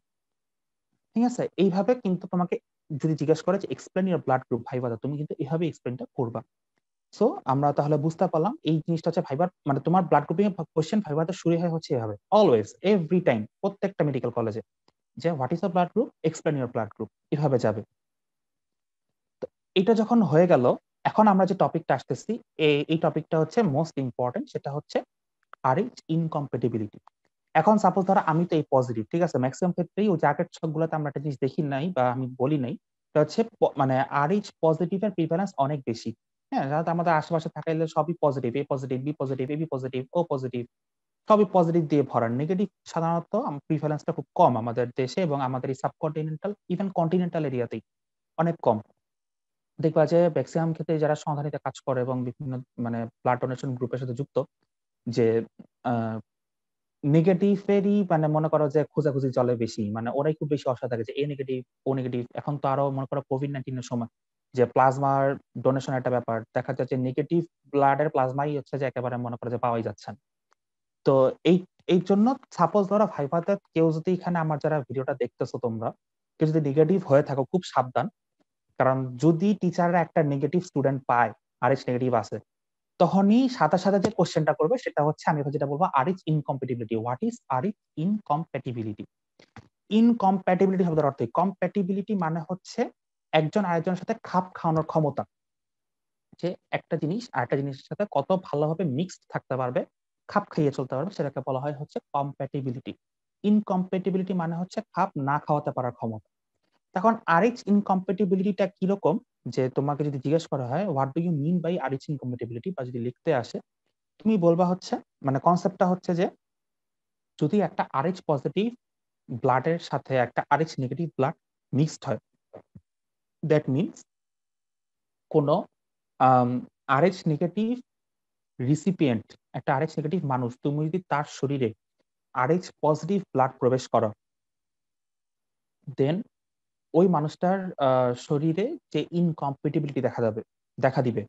ঠিক আছে? এইভাবে কিন্তু তোমাকে যদি জিজ্ঞেস করে যে এক্সপ্লেন ইওর ব্লাড গ্রুপ ভাইবাতে, তুমি কিন্তু এইভাবে এক্সপ্লেনটা করবা। সো আমরা তাহলে বুঝতে পারলাম এই জিনিসটা হচ্ছে ভাইবার, মানে তোমার ব্লাড গ্রুপিং এর কোশ্চেন ভাইবাতে শুরু হয় হচ্ছে এভাবে, অলওয়েজ এভরি টাইম প্রত্যেকটা মেডিকেল কলেজে, যে what is the blood group, explain your blood group, এভাবে যাবে। তো এটা যখন হয়ে গেল, এখন আমরা যে টপিকটা আসতেছি, এই টপিকটা হচ্ছে মোস্ট ইম্পর্টেন্ট, সেটা হচ্ছে আরএইচ ইনকম্প্যাটিবিলিটি। এখন সাপোজ ধরো আমি তো এই পজিটিভ, ঠিক আছে, ম্যাক্সিমাম ক্ষেত্রেই ওই জাকেট ছকগুলোতে আমরা একটা জিনিস দেখি নাই বা আমি বলি নাই, এটা হচ্ছে মানে আরএইচ পজিটিভ এর প্রিফারেন্স অনেক বেশি। হ্যাঁ, যারা আমাদের আশেপাশে থাকাইলে সবই positive, A positive, B positive, AB positive, O positive, সবই পজিটিভ দিয়ে ভরা। নেগেটিভ সাধারণত প্রিফারেন্সটা খুব কম আমাদের দেশে এবং আমাদের এই সাবকন্টিনেন্টাল ইভেন কন্টিনেন্টাল এরিয়াতেই অনেক কম। দেখবা যে ম্যাক্সিমাম ক্ষেত্রে যারা সন্ধানীতে কাজ করে এবং বিভিন্ন মানে ব্লাড ডোনেশন গ্রুপের সাথে যুক্ত, যে নেগেটিভেরই মানে মনে করো যে খোঁজাখুঁজি চলে বেশি, মানে ওরাই খুব বেশি অসাধ থাকে যে এ নেগেটিভ, ও নেগেটিভ। এখন তো আরো মনে করো কোভিড-19 এর সময় যে প্লাজমার ডোনেশন একটা ব্যাপার, দেখা যাচ্ছে নেগেটিভ ব্লাডের প্লাজমাই হচ্ছে যে একেবারে মনে করো যে পাওয়াই যাচ্ছে না। তো এই এই জন্য সাপোজ ধরো ভাইভাতে কেউ যদি, এখানে আমার যারা ভিডিওটা দেখতেছো তোমরা, কেউ যদি নেগেটিভ হয়ে থাকো খুব সাবধান, কারণ যদি টিচাররা একটা নেগেটিভ স্টুডেন্ট পায়, আরএইচ নেগেটিভ আছে, তখনই সাথে সাথে যে কোশ্চেনটা করবে সেটা হচ্ছে, আমি যেটা বলবো Rh incompatibility. What is Rh incompatibility? Incompatibility শব্দের অর্থ, কম্প্যাটিবিলিটি মানে হচ্ছে একজন আরেকজনের সাথে খাপ খাওয়ানোর ক্ষমতা, যে একটা জিনিস আরেকটা জিনিসের সাথে কত ভালোভাবে মিক্সড থাকতে পারবে, খাপ খাইয়ে চলতে পারবে, সেটাকে বলা হয় হচ্ছে কম্প্যাটিবিলিটি। ইনকম্প্যাটিবিলিটি মানে হচ্ছে খাপ না খাওয়াতে পারার ক্ষমতা। তখন আরএইচ ইনকম্প্যাটিবিলিটিটা কিরকম, যে তোমাকে যদি জিজ্ঞেস করা হয় what do you mean by Rh incompatibility, বা যদি লিখতে আসে, তুমি বলবা হচ্ছে, মানে কনসেপ্টটা হচ্ছে যে যদি একটা আরএইচ পজিটিভ ব্লাডের সাথে একটা আরএইচ নেগেটিভ ব্লাড মিক্সড হয়, দ্যাট মিনস কোন আরএইচ নেগেটিভ রিসিপিয়েন্ট, একটা আরএইচ নেগেটিভ মানুষ, তুমি যদি তার শরীরে আরএইচ পজিটিভ ব্লাড প্রবেশ করো, দেন ওই মানুষটার শরীরে যে ইনকম্প্যাটিবিলিটি দেখা দিবে,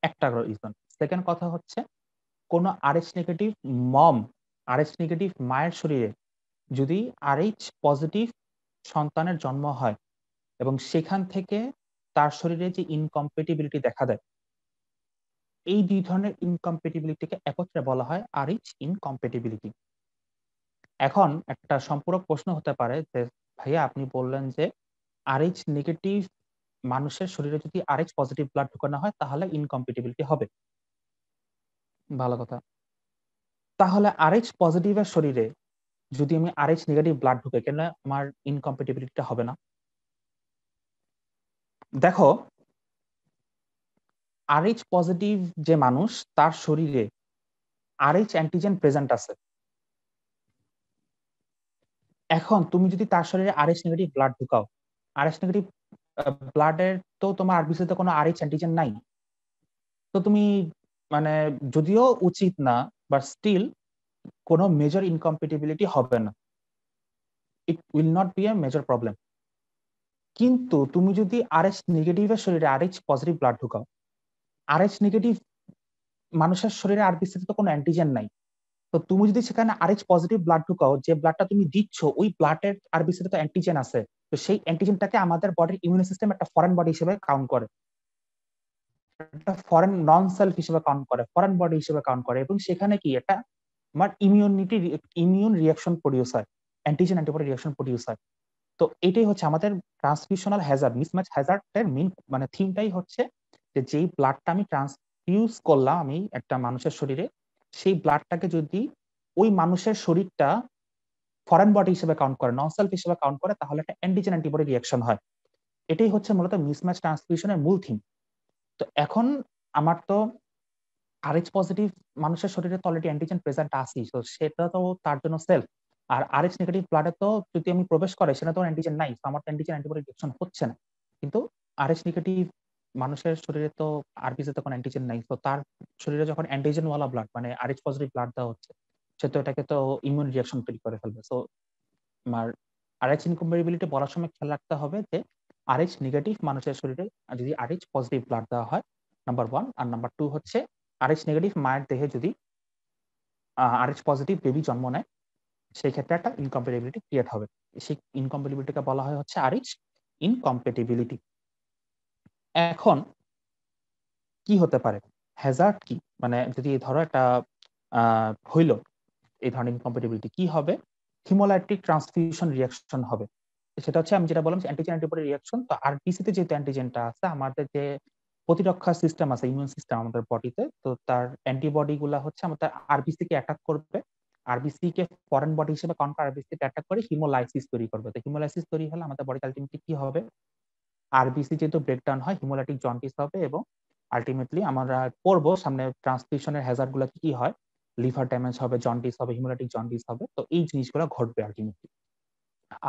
একটা রিজন। সেকেন্ড কথা হচ্ছে কোন আরএইচ নেগেটিভ মম, আরএইচ নেগেটিভ মায়ের শরীরে যদি আরএইচ পজিটিভ সন্তানের জন্ম হয় এবং সেখান থেকে তার শরীরে যে ইনকম্প্যাটিবিলিটি দেখা দেয়, এই দুই ধরনের ইনকম্প্যাটিবিলিটিকে একত্রে বলা হয় আরএইচ ইনকম্প্যাটিবিলিটি। এখন একটা সম্পূরক প্রশ্ন হতে পারে যে ভাইয়া আপনি বললেন যে আরএইচ নেগেটিভ মানুষের শরীরে যদি আরএইচ পজিটিভ ব্লাড ঢোকানো হয় তাহলে ইনকম্প্যাটিবিলিটি হবে। ভালো কথা। তাহলে আরএইচ পজিটিভের শরীরে যদি আমি আরএইচ নেগেটিভ ব্লাড ঢুকে, কেন আমার ইনকম্প্যাটিবিলিটিটা হবে না? দেখো, আরএইচ পজিটিভ যে মানুষ তার শরীরে আরএইচ অ্যান্টিজেন প্রেজেন্ট আছে। এখন তুমি যদি তার শরীরে আরএইচ নেগেটিভ ব্লাড ঢুকাও, আরএইচ নেগেটিভ ব্লাডের তো তোমার আরবিসিতে কোনো আরএইচ অ্যান্টিজেন নাই, তো তুমি মানে যদিও উচিত না, বাট স্টিল কোনো মেজর ইনকম্প্যাটিবিলিটি হবে না। It will not be a major problem. কিন্তু তুমি যদি আরএইচ নেগেটিভের শরীরে আরএইচ পজিটিভ ব্লাড ঢুকাও, আরএইচ নেগেটিভ মানুষের শরীরে আরবিসিতে তো কোনো অ্যান্টিজেন নাই, তো তুমি যদি সেখানে আরএইচ পজিটিভ ব্লাড ঢুকাও, যে ব্লাডটা তুমি দিচ্ছ ওই ব্লাডের আরবিসিতে তো অ্যান্টিজেন আছে, তো সেই অ্যান্টিজেনটাকে আমাদের বডির ইমিউন সিস্টেম একটা ফরেন বডি হিসেবে কাউন্ট করে, একটা ফরেন নন সেলফ হিসেবে কাউন্ট করে, ফরেন বডি হিসেবে কাউন্ট করে, এবং সেখানে কি এটা আমার ইমিউন রিয়াকশন প্রডিউস হয়, অ্যান্টিজেন অ্যান্টিবডি রিয়াকশন প্রডিউস হয়। তো এটাই হচ্ছে আমাদের ট্রান্সমিশনাল হ্যাজার্ড, মিসম্যাচ হ্যাজার্ডের মেইন মানে থিমটাই হচ্ছে যে যেই ব্লাডটা আমি ট্রান্সফিউজ করলাম আমি একটা মানুষের শরীরে, সেই ব্লাডটাকে যদি ওই মানুষের শরীরটা ফরেন বডি হিসেবে কাউন্ট করে, নন সেলফ হিসেবে কাউন্ট করে, তাহলে একটা অ্যান্টিজেন অ্যান্টিবডি রিয়াকশন হয়। এটাই হচ্ছে মূলত মিসম্যাচ ট্রান্সফিউশনের মূল থিম। তো এখন আমার তো আরএইচ পজিটিভ মানুষের শরীরে তো অলরেডি অ্যান্টিজেন প্রেজেন্ট আছে, তো সেটা তো তার জন্য সেলফ। আর আরএইচ নেগেটিভ ব্লাডে তো যদি আমি প্রবেশ করে সেটা তো অ্যান্টিজেন নাই, তো আমার অ্যান্টিজেন অ্যান্টিবডি রিঅ্যাকশন হচ্ছে না। কিন্তু আরএইচ নেগেটিভ মানুষের শরীরে তো আরবিসি তে কোনো অ্যান্টিজেন নাই, তো তার শরীরে যখন অ্যান্টিজেন ওয়ালা ব্লাড মানে আরএইচ পজিটিভ ব্লাড দেওয়া হচ্ছে, সে তো এটাকে তো ইমিউন রিঅ্যাকশন তৈরি করে ফেলবে। সো আমার আরএইচ ইনকম্পাটিবিলিটি বলার সময় খেয়াল রাখতে হবে যে আরএইচ নেগেটিভ মানুষের শরীরে যদি আরএইচ পজিটিভ ব্লাড দেওয়া হয়, নাম্বার 1। আর নাম্বার 2 হচ্ছে আরএইচ নেগেটিভ মায়ের দেহে যদি আরএইচ পজিটিভ বেবি জন্ম নেয়, সেই ক্ষেত্রে একটা ইনকম্প্যাটিবিলিটি ক্রিয়েট হবে। সেই ইনকম্প্যাটিবিলিটিকে বলা হয় হচ্ছে আরএইচ ইনকম্প্যাটিবিলিটি। এখন কি হতে পারে হ্যাজার্ড কি, মানে যদি ধরো একটা হইল এই ধরনের ইনকম্প্যাটিবিলিটি, কি হবে? হিমোলাইটিক ট্রান্সফিউশন রিঅ্যাকশন হবে। সেটা হচ্ছে আমি যেটা বললাম অ্যান্টিজেন অ্যান্টিবডি রিঅ্যাকশন। তো আরবিসি তে যেহেতু অ্যান্টিজেনটা আছে, আমাদের যে প্রতিরক্ষা সিস্টেম আছে, ইমিউন সিস্টেম আমাদের বডিতে, তো তার অ্যান্টিবডি গুলা হচ্ছে আমাদের আরবিসি কে অ্যাটাক করবে, আরবিসি কে ফরেন বডি হিসেবে কাউন্ট করে, আরবিসি কে অ্যাটাক করে হিমোলাইসিস তৈরি করবে। তো হিমোলাইসিস তৈরি হলে আমাদের বডিতে আলটিমেটলি কি হবে? আরবিসি যেহেতু ব্রেকডাউন হয়, হিমোলাইটিক জন্ডিস হবে, এবং আলটিমেটলি আমরা পড়বো সামনে ট্রান্সমিশনের হ্যাজার্ড গুলো কি হয়, লিভার ড্যামেজ হবে, জন্ডিস হবে, হিমোলাইটিক জন্ডিস হবে। তো এই জিনিসগুলো ঘটবে আলটিমেটলি।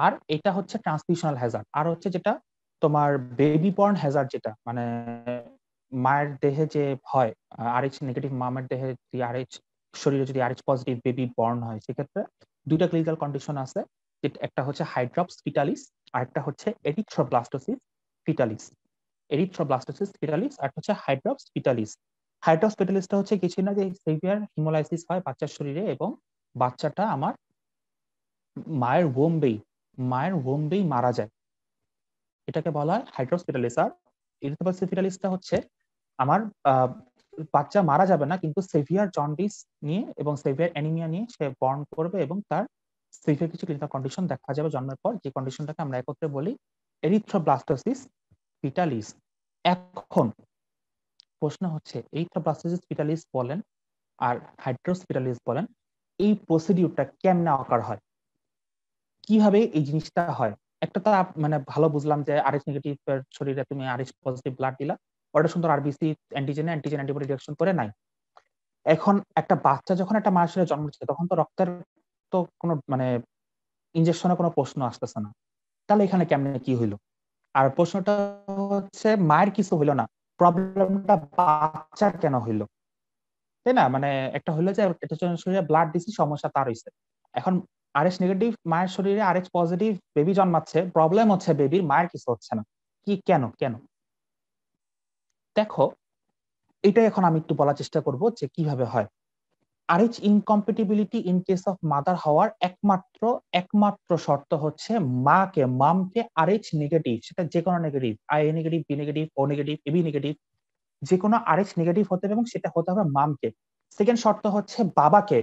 আর এটা হচ্ছে ট্রান্সমিশনাল হ্যাজার্ড। আর হচ্ছে যেটা তোমার বেবি বর্ন হ্যাজার্ড, যেটা মানে মায়ের দেহে যে হয় আরএইচ নেগেটিভ মামের দেহে যদি আরএইচ শরীরে যদি আরএইচ পজিটিভ বেবি বর্ন হয়, সেক্ষেত্রে দুইটা ক্লিনিক্যাল কন্ডিশন আছে। একটা হচ্ছে হাইড্রপস ফিটালিস, আর একটা হচ্ছে এরিথ্রোব্লাস্টোসিস ফিটালিস। এরিথ্রোব্লাস্টোসিস ফিটালিস আর হচ্ছে হাইড্রপস ফিটালিস। হাইড্রপস ফিটালিসটা হচ্ছে কিছু না, যে সেভিয়ার হিমোলাইসিস হয় বাচ্চার শরীরে, এবং বাচ্চাটা আমার মায়ের ওম্বেই মারা যায়, এটাকে বলা হয় হাইড্রপস ফিটালিস। আর এরিথ্রোব্লাস্টোসিস ফিটালিসটা হচ্ছে আমার বাচ্চা মারা যাবে না, কিন্তু সেভিয়ার জন্ডিস নিয়ে এবং সেভিয়ার অ্যানিমিয়া নিয়ে সে বর্ন করবে, এবং তার সিভিয়ার কিছু ক্লিনিক্যাল কন্ডিশন দেখা যাবে জন্মের পর, যে কন্ডিশনটাকে আমরা একত্রে বলি এরিথ্রোব্লাস্টোসিস ফিটালিস। এখন প্রশ্ন হচ্ছে এরিথ্রোব্লাস্টোসিস ফিটালিস বলেন আর হাইড্রোস ফিটালিস বলেন, এই প্রসিডিউরটা কেমনে অকার হয়, কিভাবে এই জিনিসটা হয়? একটা তো মানে ভালো বুঝলাম যে আরএইচ নেগেটিভ এর শরীরে তুমি আরএইচ পজিটিভ ব্লাড দিলা, ওটা সুন্দর আরবিসি অ্যান্টিজেন অ্যান্টিবডি রিঅ্যাকশন করে নাই। এখন একটা বাচ্চা যখন একটা মায়ের শরীরে জন্ম নিচ্ছে, তখন তো রক্তের তো কোনো মানে ইনজেকশনের কোনো প্রশ্ন আসতেছে না, তাহলে এখানে কেমনে কি হইলো? আর প্রশ্নটা হচ্ছে মায়ের কিছু হইলো না, প্রবলেমটা বাচ্চার কেন হইলো, তাই না? মানে একটা হইলো যে একটা শরীরে ব্লাড দিছি, সমস্যা তার হইছে। এখন আরএইচ নেগেটিভ মায়ের শরীরে আরএইচ পজিটিভ বেবি জন্মাচ্ছে, প্রবলেম হচ্ছে বেবির, মায়ের কিছু হচ্ছে না। কি কেন কেন? দেখো, এটা এখন আমি একটু বলার চেষ্টা করব যে কিভাবে হয়। Rh incompatibility in case of mother হওয়ার একমাত্র শর্ত হচ্ছে মামকে আরএইচ নেগেটিভ, সেটা যে কোনো negative, A negative, B negative, O negative, AB negative, যে কোনো আরএইচ নেগেটিভ হতে হবে, এবং সেটা হতে হবে মামকে। সেকেন্ড শর্ত হচ্ছে বাবাকে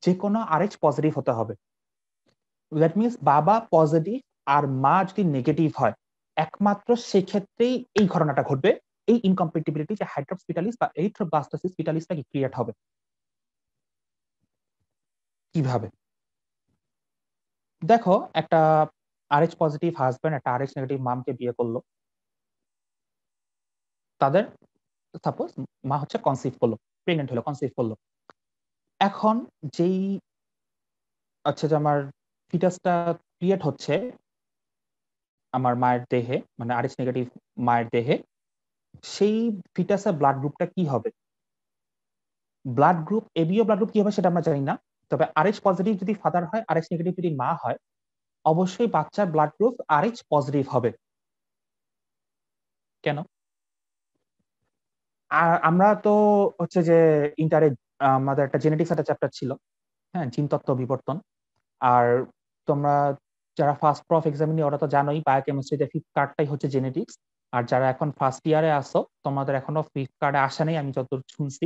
যে কোনো আরএইচ পজিটিভ হতে হবে। দ্যাট মিনস বাবা পজিটিভ আর মা যদি নেগেটিভ হয়, একমাত্র সেক্ষেত্রেই এই ঘটনাটা ঘটবে, এই ইনকম্প্যাটিবিলিটি যে হাইড্রপস ফিটালিস বা এরিথ্রোব্লাস্টোসিস ফিটালিসটা কি ক্রিয়েট হবে। কিভাবে? দেখো, একটা আরএইচ পজিটিভ হাজবেন্ড একটা আরএইচ নেগেটিভ মামকে বিয়ে করলো, তাদের সাপোজ মা হচ্ছে কনসিভ করলো, প্রেগনেন্ট হলো, কনসিভ করলো। এখন যেই আচ্ছা যে আমার ফিটাসটা ক্রিয়েট হচ্ছে আমার মায়ের দেহে, মানে আরএইচ নেগেটিভ মায়ের দেহে, সেই ফিটাসের ব্লাড গ্রুপটা কি হবে? Blood group ABO blood group কি হবে সেটা আমরা জানি না, তবে আরএইচ পজিটিভ যদি ফাদার হয়, আরএইচ নেগেটিভ যদি মা হয়, অবশ্যই বাচ্চার ব্লাড গ্রুপ RH পজিটিভ হবে। কেন? আর আমরা তো হচ্ছে যে ইন্টারে আমাদের একটা জেনেটিক্স একটা চ্যাপ্টার ছিল, হ্যাঁ, জিনতত্ত্ব বিবর্তন। আর তোমরা যারা ফার্স্ট প্রফ এক্সাম নিয়ে ওরা তো জানোই বায়োকেমিস্ট্রিতে ফিফথ কার্ডটাই হচ্ছে জেনেটিক্স। আর যারা এখন ফার্স্ট ইয়ারে আসো তোমাদের এখনো ফিফথ কার্ডে আসা নেই আমি যতদূর শুনছি।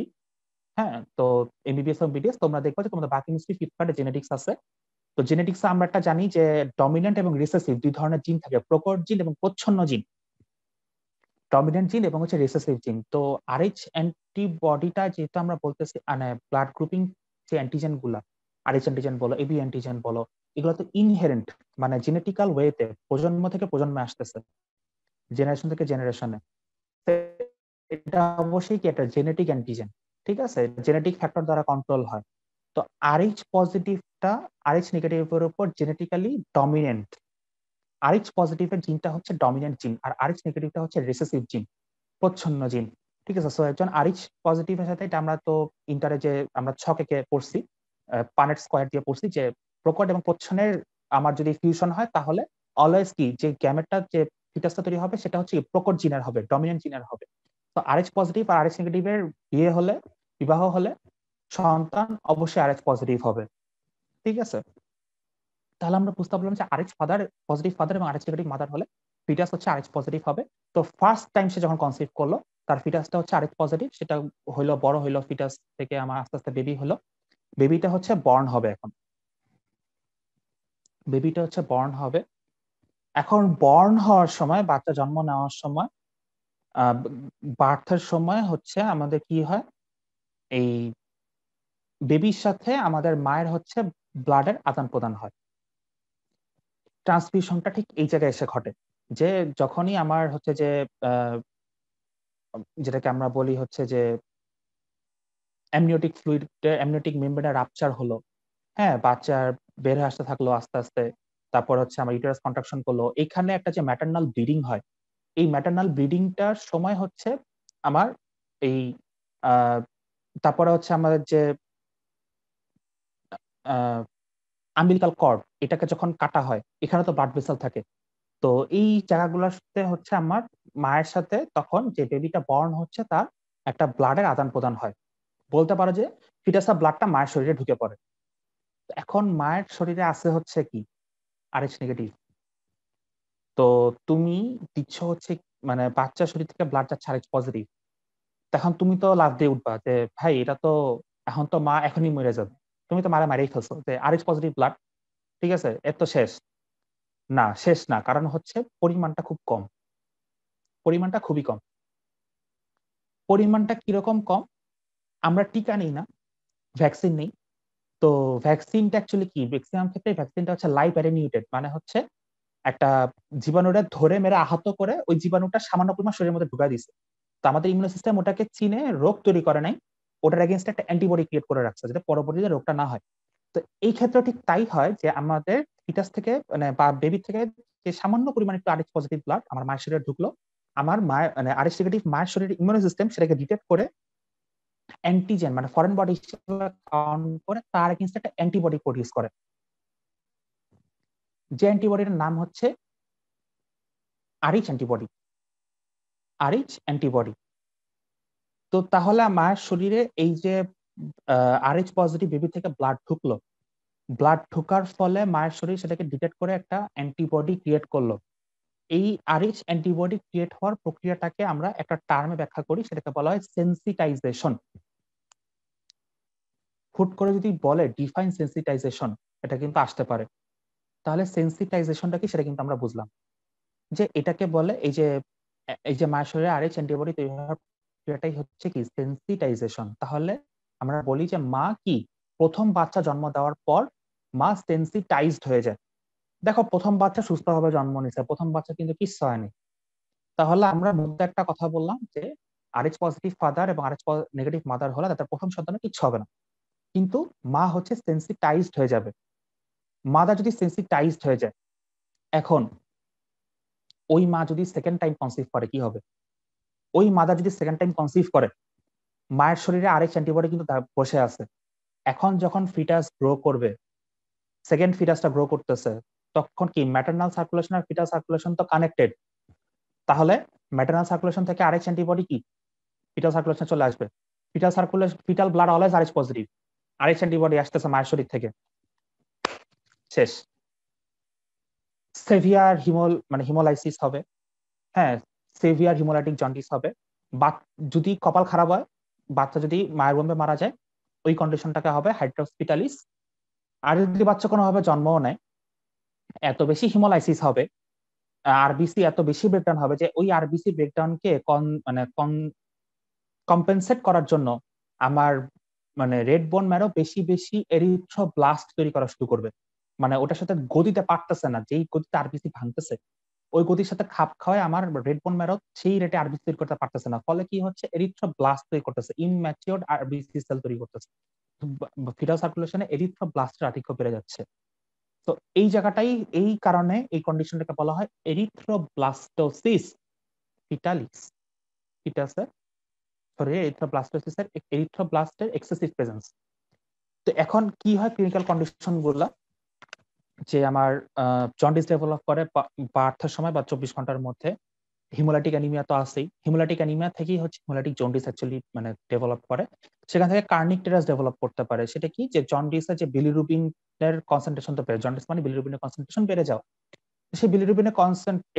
হ্যাঁ, তো এমবিবিএস এবং বিডিএস তোমরা দেখবে যে তোমাদের বায়োকেমিস্ট্রি ফিফথ কার্ডে জেনেটিক্স আছে। তো জেনেটিক্সে আমরা একটা জানি যে ডমিন্যান্ট এবং রিসেসিভ দুই ধরনের জিন থাকে, প্রকট জিন এবং প্রচ্ছন্ন জিন। ডমিন্যান্ট জিন এবং হচ্ছে রিসেসিভ জিন। তো RH অ্যান্টিবডিটা যেহেতু আমরা বলতেছি মানে ব্লাড গ্রুপিং যে অ্যান্টিজেন গুলা, RH অ্যান্টিজেন বলো, এবি অ্যান্টিজেন বলো, এগুলো তো ইনহেরেন্ট মানে জেনেটিক্যাল ওয়েতে প্রজন্ম থেকে প্রজন্মে আসতেছে, জেনারেশন থেকে জেনারেশনে। এটা অবশ্যই কি একটা জেনেটিক অ্যান্টিজেন, ঠিক আছে, জেনেটিক ফ্যাক্টর দ্বারা কন্ট্রোল হয়। তো RH পজিটিভটা RH নেগেটিভের উপর জেনেটিক্যালি ডমিনেন্ট। RH পজিটিভের জিনটা হচ্ছে ডমিনেন্ট জিন, আর RH নেগেটিভটা হচ্ছে রিসেসিভ জিন, প্রচ্ছন্ন জিন। ঠিক আছে, সো একজন RH পজিটিভের সাথে, এটা আমরা তো ইন্টারে যে আমরা ছকে পড়ছি, পানেট স্কোয়ার দিয়ে পড়ছি যে প্রকট এবং প্রচ্ছন্নের আমার যদি ফিউশন হয় তাহলে অলওয়েজ কি যে গ্যামেটটা যে ফিটাসটা তৈরি হবে সেটা হচ্ছে প্রকট জিনের হবে, ডমিনেন্ট জিনের হবে। তো RH পজিটিভ আর RH নেগেটিভের বিয়ে হলে, বিবাহ হলে সন্তান অবশ্যই RH পজিটিভ হবে। ঠিক আছে, তাহলে আমরা বুঝতে পারলাম যে RH ফাদার পজিটিভ ফাদার এবং RH নেগেটিভ মাদার হলে ফিটাস হচ্ছে RH পজিটিভ হবে। তো ফার্স্ট টাইম সে যখন কনসিভ করলো তার ফিটাসটা হচ্ছে RH পজিটিভ, সেটা হইলো বড় হইলো, ফিটাস থেকে আমার আস্তে আস্তে বেবি হলো, বেবিটা হচ্ছে বর্ন হবে। এখন বেবিটা হচ্ছে বর্ন হবে। এখন বর্ন হওয়ার সময়, বাচ্চা জন্ম নেওয়ার সময়, বার্থের সময় হচ্ছে আমাদের কি হয়, এই বেবির সাথে আমাদের মায়ের হচ্ছে ব্লাডের আদান প্রদান হয়। ট্রান্সমিশনটা ঠিক এই জায়গায় এসে ঘটে যে যখনই আমার হচ্ছে যে যেটাকে আমরা বলি হচ্ছে যে অ্যামনিওটিক ফ্লুইড, অ্যামনিওটিক মেমব্রেনের রাপচার হলো, হ্যাঁ, বাচ্চার বের হয়ে আসতে থাকলো আস্তে আস্তে, তারপর হচ্ছে আমার ইউটেরাস কন্ট্রাকশন করলো, এখানে একটা যে ম্যাটারনাল ব্লিডিং হয়, এই ম্যাটারনাল ব্লিডিংটার সময় হচ্ছে আমার এই তারপরে হচ্ছে আমাদের যে আম্বিলিকাল কর্ড, এটাকে যখন কাটা হয় এখানে তো ব্লাড ভেসেল থাকে। তো এই জায়গাগুলোতে হচ্ছে আমার মায়ের সাথে তখন যে বেবিটা বর্ন হচ্ছে তার একটা ব্লাডের আদান প্রদান হয়। বলতে পারো যে ফিটাসের ব্লাডটা মায়ের শরীরে ঢুকে পড়ে। এখন মায়ের শরীরে আছে হচ্ছে কি RH নেগেটিভ। তো তুমি দিচ্ছ হচ্ছে মানে বাচ্চার শরীর থেকে ব্লাড যাচ্ছে RH পজিটিভ। তখন তুমি তো লাফ দিয়ে উঠবা যে ভাই এটা তো এখন তো মা এখনই মরে যাবে, তুমি তো মারা মারেই ফেলছো, যে RH পজিটিভ ব্লাড, ঠিক আছে, এর তো শেষ না। শেষ না, কারণ হচ্ছে পরিমাণটা খুব কম, পরিমাণটা খুবই কম। পরিমাণটা কিরকম কম, আমরা টিকা নেই না, ভ্যাকসিন নেই। তো ভ্যাকসিনটা অ্যাকচুয়ালি কি, ম্যাক্সিমাম ক্ষেত্রে ভ্যাকসিনটা হচ্ছে লাইভ অ্যাটেনিউটেড, মানে হচ্ছে একটা জীবাণুটা ধরে মেরে আহত করে ওই জীবাণুটা সামান্য পরিমাণ শরীরের মধ্যে ঢুকাই দিছে। তো আমাদের ইমিউন সিস্টেম ওটাকে চিনে রোগ তৈরি করে নাই, ওটার এগেইনস্ট একটা অ্যান্টিবডি ক্রিয়েট করে রাখছে যাতে পরবর্তীতে রোগটা না হয়। তো এই ক্ষেত্রে ঠিক তাই হয় যে আমাদের ফিটাস থেকে মানে বা বেবি থেকে যে সামান্য পরিমাণ একটু RH পজিটিভ ব্লাড আমার মায়ের শরীরে ঢুকলো, আমার মায়ের মানে RH নেগেটিভ মায়ের শরীরের ইমিউন সিস্টেম সেটাকে ডিটেক্ট করে অ্যান্টিজেন মানে ফরেন বডি হিসেবে কাউন্ট করে তার এগেইনস্ট একটা অ্যান্টিবডি প্রডিউস করে, যে অ্যান্টিবডির নাম হচ্ছে RH অ্যান্টিবডি। RH antibody. তো তাহলে মায়ের শরীরে এই যে RH পজিটিভ বেবি থেকে ব্লাড ঢুকলো, ব্লাড ঢোকার ফলে মায়ের শরীর সেটাকে ডিটেক্ট করে একটা অ্যান্টিবডি ক্রিয়েট করলো। এই RH অ্যান্টিবডি ক্রিয়েট হওয়ার প্রক্রিয়াটাকে আমরা একটা টার্মে ব্যাখ্যা করি, সেটাকে বলা হয় সেন্সিটাইজেশন। হুট করে যদি বলে ডিফাইন সেন্সিটাইজেশন, এটা কিন্তু আসতে পারে। তাহলে সেন্সিটাইজেশনটা কি সেটা কিন্তু আমরা বুঝলাম যে এটাকে বলে এই যে মায়ের শরীরে RH অ্যান্টিবডি তৈরি হওয়ার প্রক্রিয়াটাই হচ্ছে কি সেন্সিটাইজেশন। তাহলে আমরা বলি যে মা কি প্রথম বাচ্চা জন্ম দেওয়ার পর মা সেন্সিটাইজড হয়ে যায়। দেখো প্রথম বাচ্চা সুস্থভাবে জন্ম নিছে, প্রথম বাচ্চা কিন্তু কিচ্ছু হয়নি। তাহলে আমরা মধ্যে একটা কথা বললাম যে RH পজিটিভ ফাদার এবং RH নেগেটিভ মাদার হলে তাদের প্রথম সন্তানের কিচ্ছু হবে না, কিন্তু মা হচ্ছে সেন্সিটাইজড হয়ে যাবে। মাদার যদি সেন্সিটাইজড হয়ে যায়, এখন ওই মা যদি সেকেন্ড টাইম কনসিভ করে কি হবে? ওই মাদার যদি সেকেন্ড টাইম কনসিভ করে, মায়ের শরীরে RH অ্যান্টিবডি কিন্তু বসে আছে। এখন যখন ফিটাস গ্রো করবে, সেকেন্ড ফিটাসটা গ্রো করতেছে, তখন কি ম্যাটারনাল সার্কুলেশন আর ফিটাল সার্কুলেশন তো কানেক্টেড, তাহলে ম্যাটারনাল সার্কুলেশন থেকে আরএইচ অ্যান্টিবডি কি ফিটাল সার্কুলেশন চলে আসবে। Fetal blood always Rh positive, Rh antibody আসতেছে মায়ের শরীর থেকে, শেষ। সেভিয়ার হিমোলাইসিস হবে, হ্যাঁ সেভিয়ার হিমোলাইটিক জন্ডিস হবে, বা যদি কপাল খারাপ হয় বাচ্চা যদি মায়ের গর্ভে মারা যায় ওই কন্ডিশনটাকে হবে হাইড্রোস্পিটালিস। আর যদি বাচ্চা কোনোভাবে জন্মও নেয়, এত বেশি হিমোলাইসিস হবে, আরবিসি এত বেশি ব্রেকডাউন হবে যে ওই আরবিসি ব্রেকডাউনকে কম্পেনসেট করার জন্য আমার রেড বোন ম্যারো বেশি বেশি এরিথ্রোব্লাস্ট তৈরি করা শুরু করবে। ওটার সাথে গদিতে পারতেছে না, যেই গতিতে আরবিসি ভাঙতেছে ওই গতির সাথে খাপ খাওয়ায় আমার রেড বোন ম্যারো সেই রেটে আরবিসি তৈরি করতে পারতেছে না, ফলে কি হচ্ছে এরিথ্রোব্লাস্ট তৈরি করতেছে, ইমম্যাচিওরড আরবিসি সেল তৈরি করতেছে। ফিটাল সার্কুলেশনে এরিথ্রোব্লাস্টের আধিক্য বেড়ে যাচ্ছে। তো এই জায়গাটাই, এই কারণে এই কন্ডিশনটাকে বলা হয় এরিথ্রোব্লাস্টোসিস ফিটালিস, ফিটাসের এরিথ্রোব্লাস্টের এক্সেসিভ প্রেজেন্স। তো এখন কি হয় ক্লিনিক্যাল কন্ডিশন গুলা, যে আমার জন্ডিস ডেভেলপ করে বার্থের সময় বা 24 ঘন্টার মধ্যে, হিমোলাইটিক অ্যানিমিয়া তো আছেই, হিমোলাইটিক অ্যানিমিয়া থেকেই হচ্ছে হিমোলাইটিক জন্ডিস অ্যাকচুয়ালি ডেভেলপ করে, সেখান থেকে কার্নিক টেরাস ডেভেলপ করতে পারে। সেটা কি, যে জন্ডিসের যে বিলিরুবিনের কনসেন্ট্রেশন তো বেড়ে, জন্ডিস মানে বিলিরুবিনের কনসেন্ট্রেশন বেড়ে যাও, সেই বিলিরুবিনের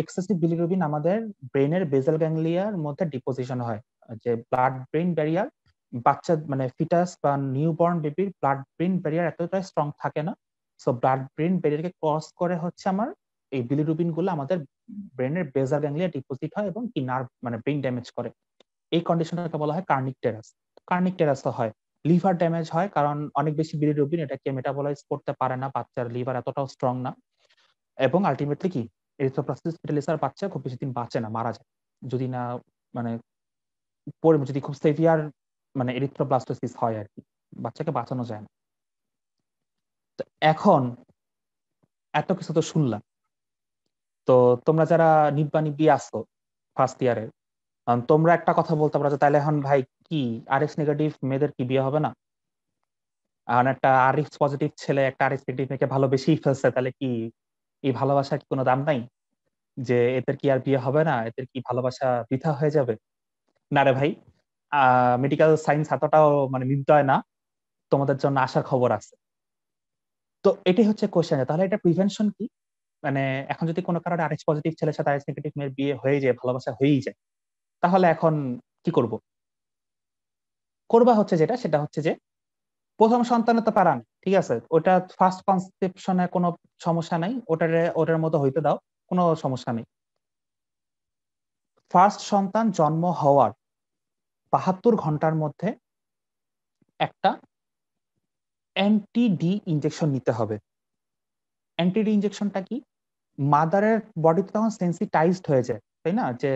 এক্সেসিভ বিলিরুবিন আমাদের ব্রেনের বেজাল গ্যাংলিয়ার মধ্যে ডিপোজিশন হয়, যে ব্লাড ব্রেন ব্যারিয়ার, বাচ্চা ফিটাস বা নিউবর্ন বেবির ব্লাড ব্রেন ব্যারিয়ার এতটাই স্ট্রং থাকে না, সো ব্লাড ব্রেন ব্যারিয়ারকে ক্রস করে হচ্ছে আমার এই বিলিরুবিন গুলো আমাদের ব্রেনের বেজাল গ্যাংলিয়া ডিপোজিট হয় এবং কি নার্ভ ব্রেন ড্যামেজ করে। এই কন্ডিশনটাকে বলা হয় কার্নিক টেরাস। কার্নিক টেরাস তো হয়, লিভার ড্যামেজ হয়, কারণ অনেক বেশি বিলিরুবিন এটাকে মেটাবলাইজ করতে পারে না, বাচ্চার লিভার এতটাও স্ট্রং না, এবং আলটিমেটলি কি এরিথ্রোপ্লাস্টিস ফিটালিসার বাচ্চা খুব বেশি দিন বাঁচে না, মারা যায়, যদি না মানে যদি খুব সেভিয়ার এরিথ্রোব্লাস্টোসিস হয় আর কি, বাচ্চাকে বাঁচানো যায় না। তো এখন এত কিছু তো শুনলাম, তো তোমরা যারা নিব্বা আসো ফার্স্ট ইয়ারে, তোমরা একটা কথা বলতে পারো যে তাহলে এখন ভাই কি আরএক্স নেগেটিভ মেয়েদের কি বিয়ে হবে না? এখন একটা আরএক্স পজিটিভ ছেলে একটা আরএক্স নেগেটিভ মেয়েকে ভালোবেসেই ফেলছে, তাহলে কি এই ভালোবাসার কি কোনো দাম নাই? যে এদের কি আর বিয়ে হবে না, এদের কি ভালোবাসা বৃথা হয়ে যাবে? না রে ভাই, মেডিকেল সায়েন্স এতটাও নির্দয় না, তোমাদের জন্য আসার খবর আছে। তো এটাই হচ্ছে কোশ্চেন, তাহলে এটা প্রিভেনশন কি? এখন যদি কোনো কারণে আরএক্স পজিটিভ ছেলের সাথে আরএক্স নেগেটিভ মেয়ের বিয়ে হয়ে যায়, ভালোবাসা হয়েই যায়, তাহলে এখন কি করব? করবা হচ্ছে যেটা, সেটা হচ্ছে যে প্রথম সন্তানে তো পারান, ঠিক আছে, ওটা ফার্স্ট কনসেপশনে কোনো সমস্যা নাই, ওটার মতো হইতে দাও, কোনো সমস্যা নেই। ফার্স্ট সন্তান জন্ম হওয়ার 72 ঘন্টার মধ্যে একটা অ্যান্টি-ডি ইনজেকশন নিতে হবে। অ্যান্টি-ডি ইনজেকশনটা কি? মাদারের বডি তো তখন সেন্সিটাইজড হয়ে যায়, তাই না, যে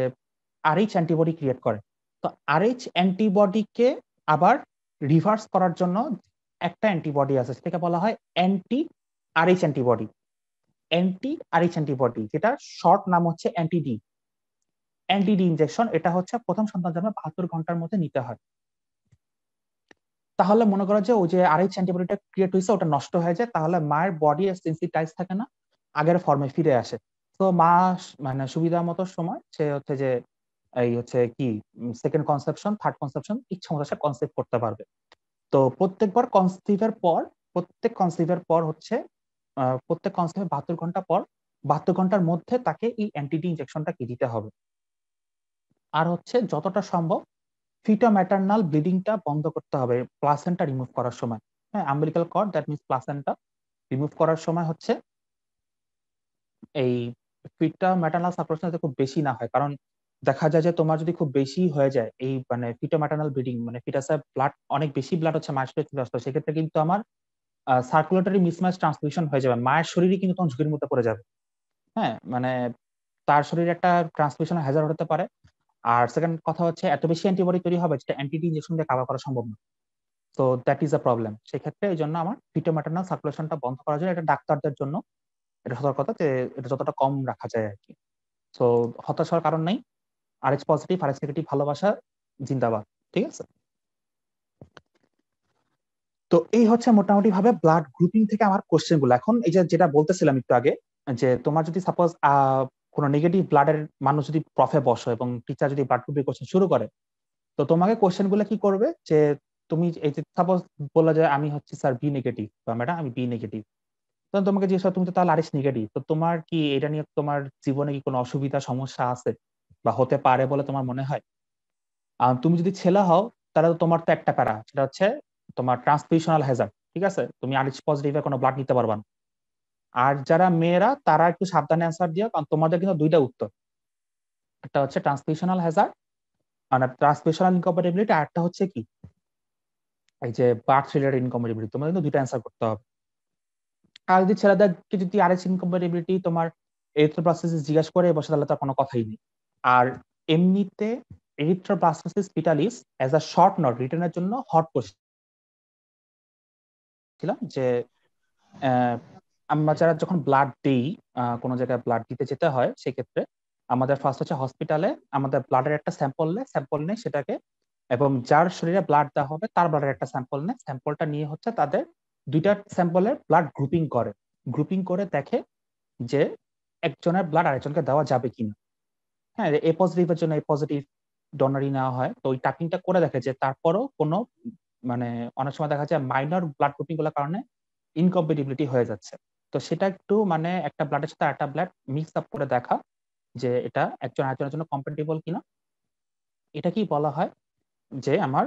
আরএইচ অ্যান্টিবডি ক্রিয়েট করে। তো আরএইচ অ্যান্টিবডিকে আবার রিভার্স করার জন্য একটা অ্যান্টিবডি আছে, সেটাকে বলা হয় anti Rh antibody. Anti Rh antibody, যেটা শর্ট নাম হচ্ছে অ্যান্টি-ডি। অ্যান্টি-ডি ইনজেকশন এটা হচ্ছে প্রথম সন্তান জন্মের 72 ঘন্টার মধ্যে নিতে হয়। তাহলে মনে করো যে ওই যে আরএইচ অ্যান্টিবডিটা ক্রিয়েট হয়েছে ওটা নষ্ট হয়ে যায়, তাহলে মায়ের বডি সেন্সিটাইজ থাকে না, আগের ফর্মে ফিরে আসে। তো মা সুবিধা মতো সময় সে হচ্ছে যে এই হচ্ছে কি সেকেন্ড কনসেপশন, থার্ড কনসেপশন ইচ্ছা মতো সে কনসেপ্ট করতে পারবে। তো প্রত্যেকবার কনসিভের পর, প্রত্যেক কনসেপ্টের 72 ঘন্টা পর, 72 ঘন্টার মধ্যে তাকে এই অ্যান্টি-ডি ইনজেকশনটা কি দিতে হবে। আর হচ্ছে যতটা সম্ভব ফিটো ম্যাটারনাল ব্লিডিংটা বন্ধ করতে হবে প্লাসেন্টা রিমুভ করার সময়। হ্যাঁ, umbilical cord, that means placenta remove করার সময় হচ্ছে এই ফিটা ম্যাটারনাল সাপ্রেশন যাতে খুব বেশি না হয়, কারণ দেখা যায় যে তোমার যদি খুব বেশি হয়ে যায় এই ফিটো ম্যাটারনাল ব্লিডিং, ফিটাসের ব্লাড অনেক বেশি ব্লাড হচ্ছে মায়ের শরীরে চলে আসতো, সেক্ষেত্রে কিন্তু আমার সার্কুলেটরি মিসম্যাচ ট্রান্সমিশন হয়ে যাবে, মায়ের শরীরই কিন্তু তখন ঝুঁকির মধ্যে পড়ে যাবে। হ্যাঁ, তার শরীরে একটা ট্রান্সমিশন হ্যাজার্ড হতে পারে। আর সেকেন্ড কথা হচ্ছে এত বেশি অ্যান্টিবডি তৈরি হবে যেটা অ্যান্টি-ডি ইনজেকশন দিয়ে কাভার করা সম্ভব না। তো দ্যাট ইজ আ প্রবলেম। সেক্ষেত্রে এই জন্য আমার ফিটো ম্যাটারনাল সার্কুলেশনটা বন্ধ করার জন্য এটা ডাক্তারদের জন্য এটা সতর্কতা যে এটা যতটা কম রাখা যায় আর কি। তো হতাশ হওয়ার কারণ নাই, আরএইচ পজিটিভ আরএইচ নেগেটিভ ভালোবাসা জিন্দাবাদ, ঠিক আছে। তো এই হচ্ছে মোটামুটি ভাবে ব্লাড গ্রুপিং থেকে আমার কোশ্চেন গুলো। এখন এই যে যেটা বলতেছিলাম একটু আগে, যে তোমার যদি সাপোজ কোনো নেগেটিভ ব্লাডের মানুষ যদি প্রফে বসো এবং টিচার যদি ব্লাড গ্রুপের কোশ্চেন শুরু করে, তো তোমাকে কোশ্চেন গুলো কি করবে যে তুমি এই যে সাপোজ বললো যে আমি হচ্ছে স্যার বি নেগেটিভ বা ম্যাডাম আমি বি নেগেটিভ, তখন তোমাকে জিজ্ঞেস করো তুমি তো তাহলে আরিস নেগেটিভ, তো তোমার কি এটা নিয়ে তোমার জীবনে কি কোনো অসুবিধা সমস্যা আছে বা হতে পারে বলে তোমার মনে হয়? তুমি যদি ছেলে হও তাহলে তো তোমার তো একটা প্যারা, সেটা হচ্ছে তোমার ট্রান্সফিউশনাল হ্যাজার্ড, ঠিক আছে, তুমি আরিস পজিটিভে কোনো ব্লাড নিতে পারবা না। আর যারা মেয়েরা তারা একটু সাবধানে অ্যান্সার দিও, কারণ তোমাদের কিন্তু দুইটা উত্তর, একটা হচ্ছে ট্রান্সফিউশনাল হ্যাজার্ড মানে ট্রান্সফিউশনাল ইনকম্প্যাটিবিলিটি, আর একটা হচ্ছে কি এই যে বার্থ রিলেটেড ইনকম্প্যাটিবিলিটি, তোমাদের কিন্তু দুইটা অ্যান্সার করতে হবে। আর যদি ছেলেদেরকে যদি আরএস ইনকম্প্যাটিবিলিটি তোমার এরিথ্রোপ্লাস্টোসিস জিজ্ঞেস করে বসে তাহলে তার কোনো কথাই নেই। আর এমনিতে এরিথ্রোপ্লাস্টোসিস পিটালিস অ্যাজ আ শর্ট নোট রিটেনের জন্য হট করছিলাম যে আমরা যারা যখন ব্লাড দিই, কোনো জায়গায় ব্লাড দিতে যেতে হয়, সেক্ষেত্রে আমাদের ফার্স্ট হচ্ছে হসপিটালে আমাদের ব্লাডের একটা স্যাম্পল নেই সেটাকে, এবং যার শরীরে ব্লাড দেওয়া হবে তার ব্লাডের একটা স্যাম্পল নেই, স্যাম্পলটা নিয়ে হচ্ছে তাদের দুইটা স্যাম্পলের ব্লাড গ্রুপিং করে দেখে যে একজনের ব্লাড আরেকজনকে দেওয়া যাবে কিনা। হ্যাঁ, এ পজিটিভের জন্য এ পজিটিভ ডোনারই নেওয়া হয়, তো ওই টাইপিংটা করে দেখে যে তারপরও কোনো মানে অনেক সময় দেখা যায় মাইনর ব্লাড গ্রুপিং গুলোর কারণে ইনকম্পেটিবিলিটি হয়ে যাচ্ছে। তো সেটা একটু মানে একটা ব্লাডের সাথে একটা ব্লাড মিক্স আপ করে দেখা যে এটা একজন আরেকজনের জন্য কম্পেটিবল কিনা, এটা কি বলা হয় যে আমার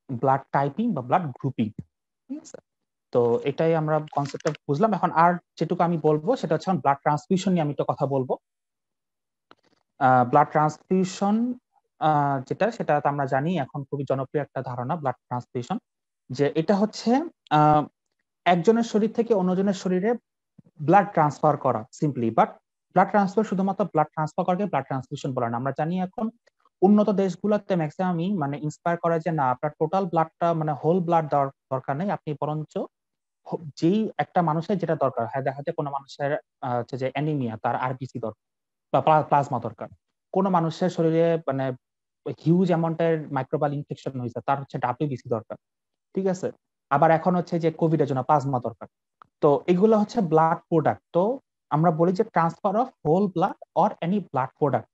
ব্লাড টাইপিং বা ব্লাড গ্রুপিং। ঠিক আছে, তো এটাই আমরা কনসেপ্টটা বুঝলাম। এখন আর যেটুকু আমি বলবো সেটা হচ্ছে ব্লাড ট্রান্সফিউশন নিয়ে আমি একটু কথা বলবো। ব্লাড ট্রান্সফিউশন যেটা সেটা তো আমরা জানি এখন খুবই জনপ্রিয় একটা ধারণা ব্লাড ট্রান্সফিউশন, যে এটা হচ্ছে একজনের শরীর থেকে অন্যজনের শরীরে ব্লাড ট্রান্সফার করা সিম্পলি। বাট ব্লাড ট্রান্সফার শুধুমাত্র ব্লাড ট্রান্সফার করাকে ব্লাড ট্রান্সফিউশন বলে না। আমরা জানি এখন উন্নত দেশগুলোতে ম্যাক্সিমামই মানে ইন্সপায়ার করে যে না আপনার টোটাল ব্লাডটা মানে হোল ব্লাড দেওয়ার দরকার নেই, আপনি বরঞ্চ যেই একটা মানুষের যেটা দরকার, হ্যাঁ দেখা যায় কোনো মানুষের হচ্ছে যে অ্যানিমিয়া তার আরবিসি দরকার বা প্লাজমা দরকার, কোনো মানুষের শরীরে মানে হিউজ অ্যামাউন্টের মাইক্রোবায়াল ইনফেকশন হয়েছে তার হচ্ছে ডাব্লিউবিসি দরকার, ঠিক আছে, আবার এখন হচ্ছে যে কোভিড এর জন্য প্লাজমা দরকার। তো এগুলো হচ্ছে ব্লাড প্রোডাক্ট। তো আমরা বলি যে transfer of whole blood or any blood product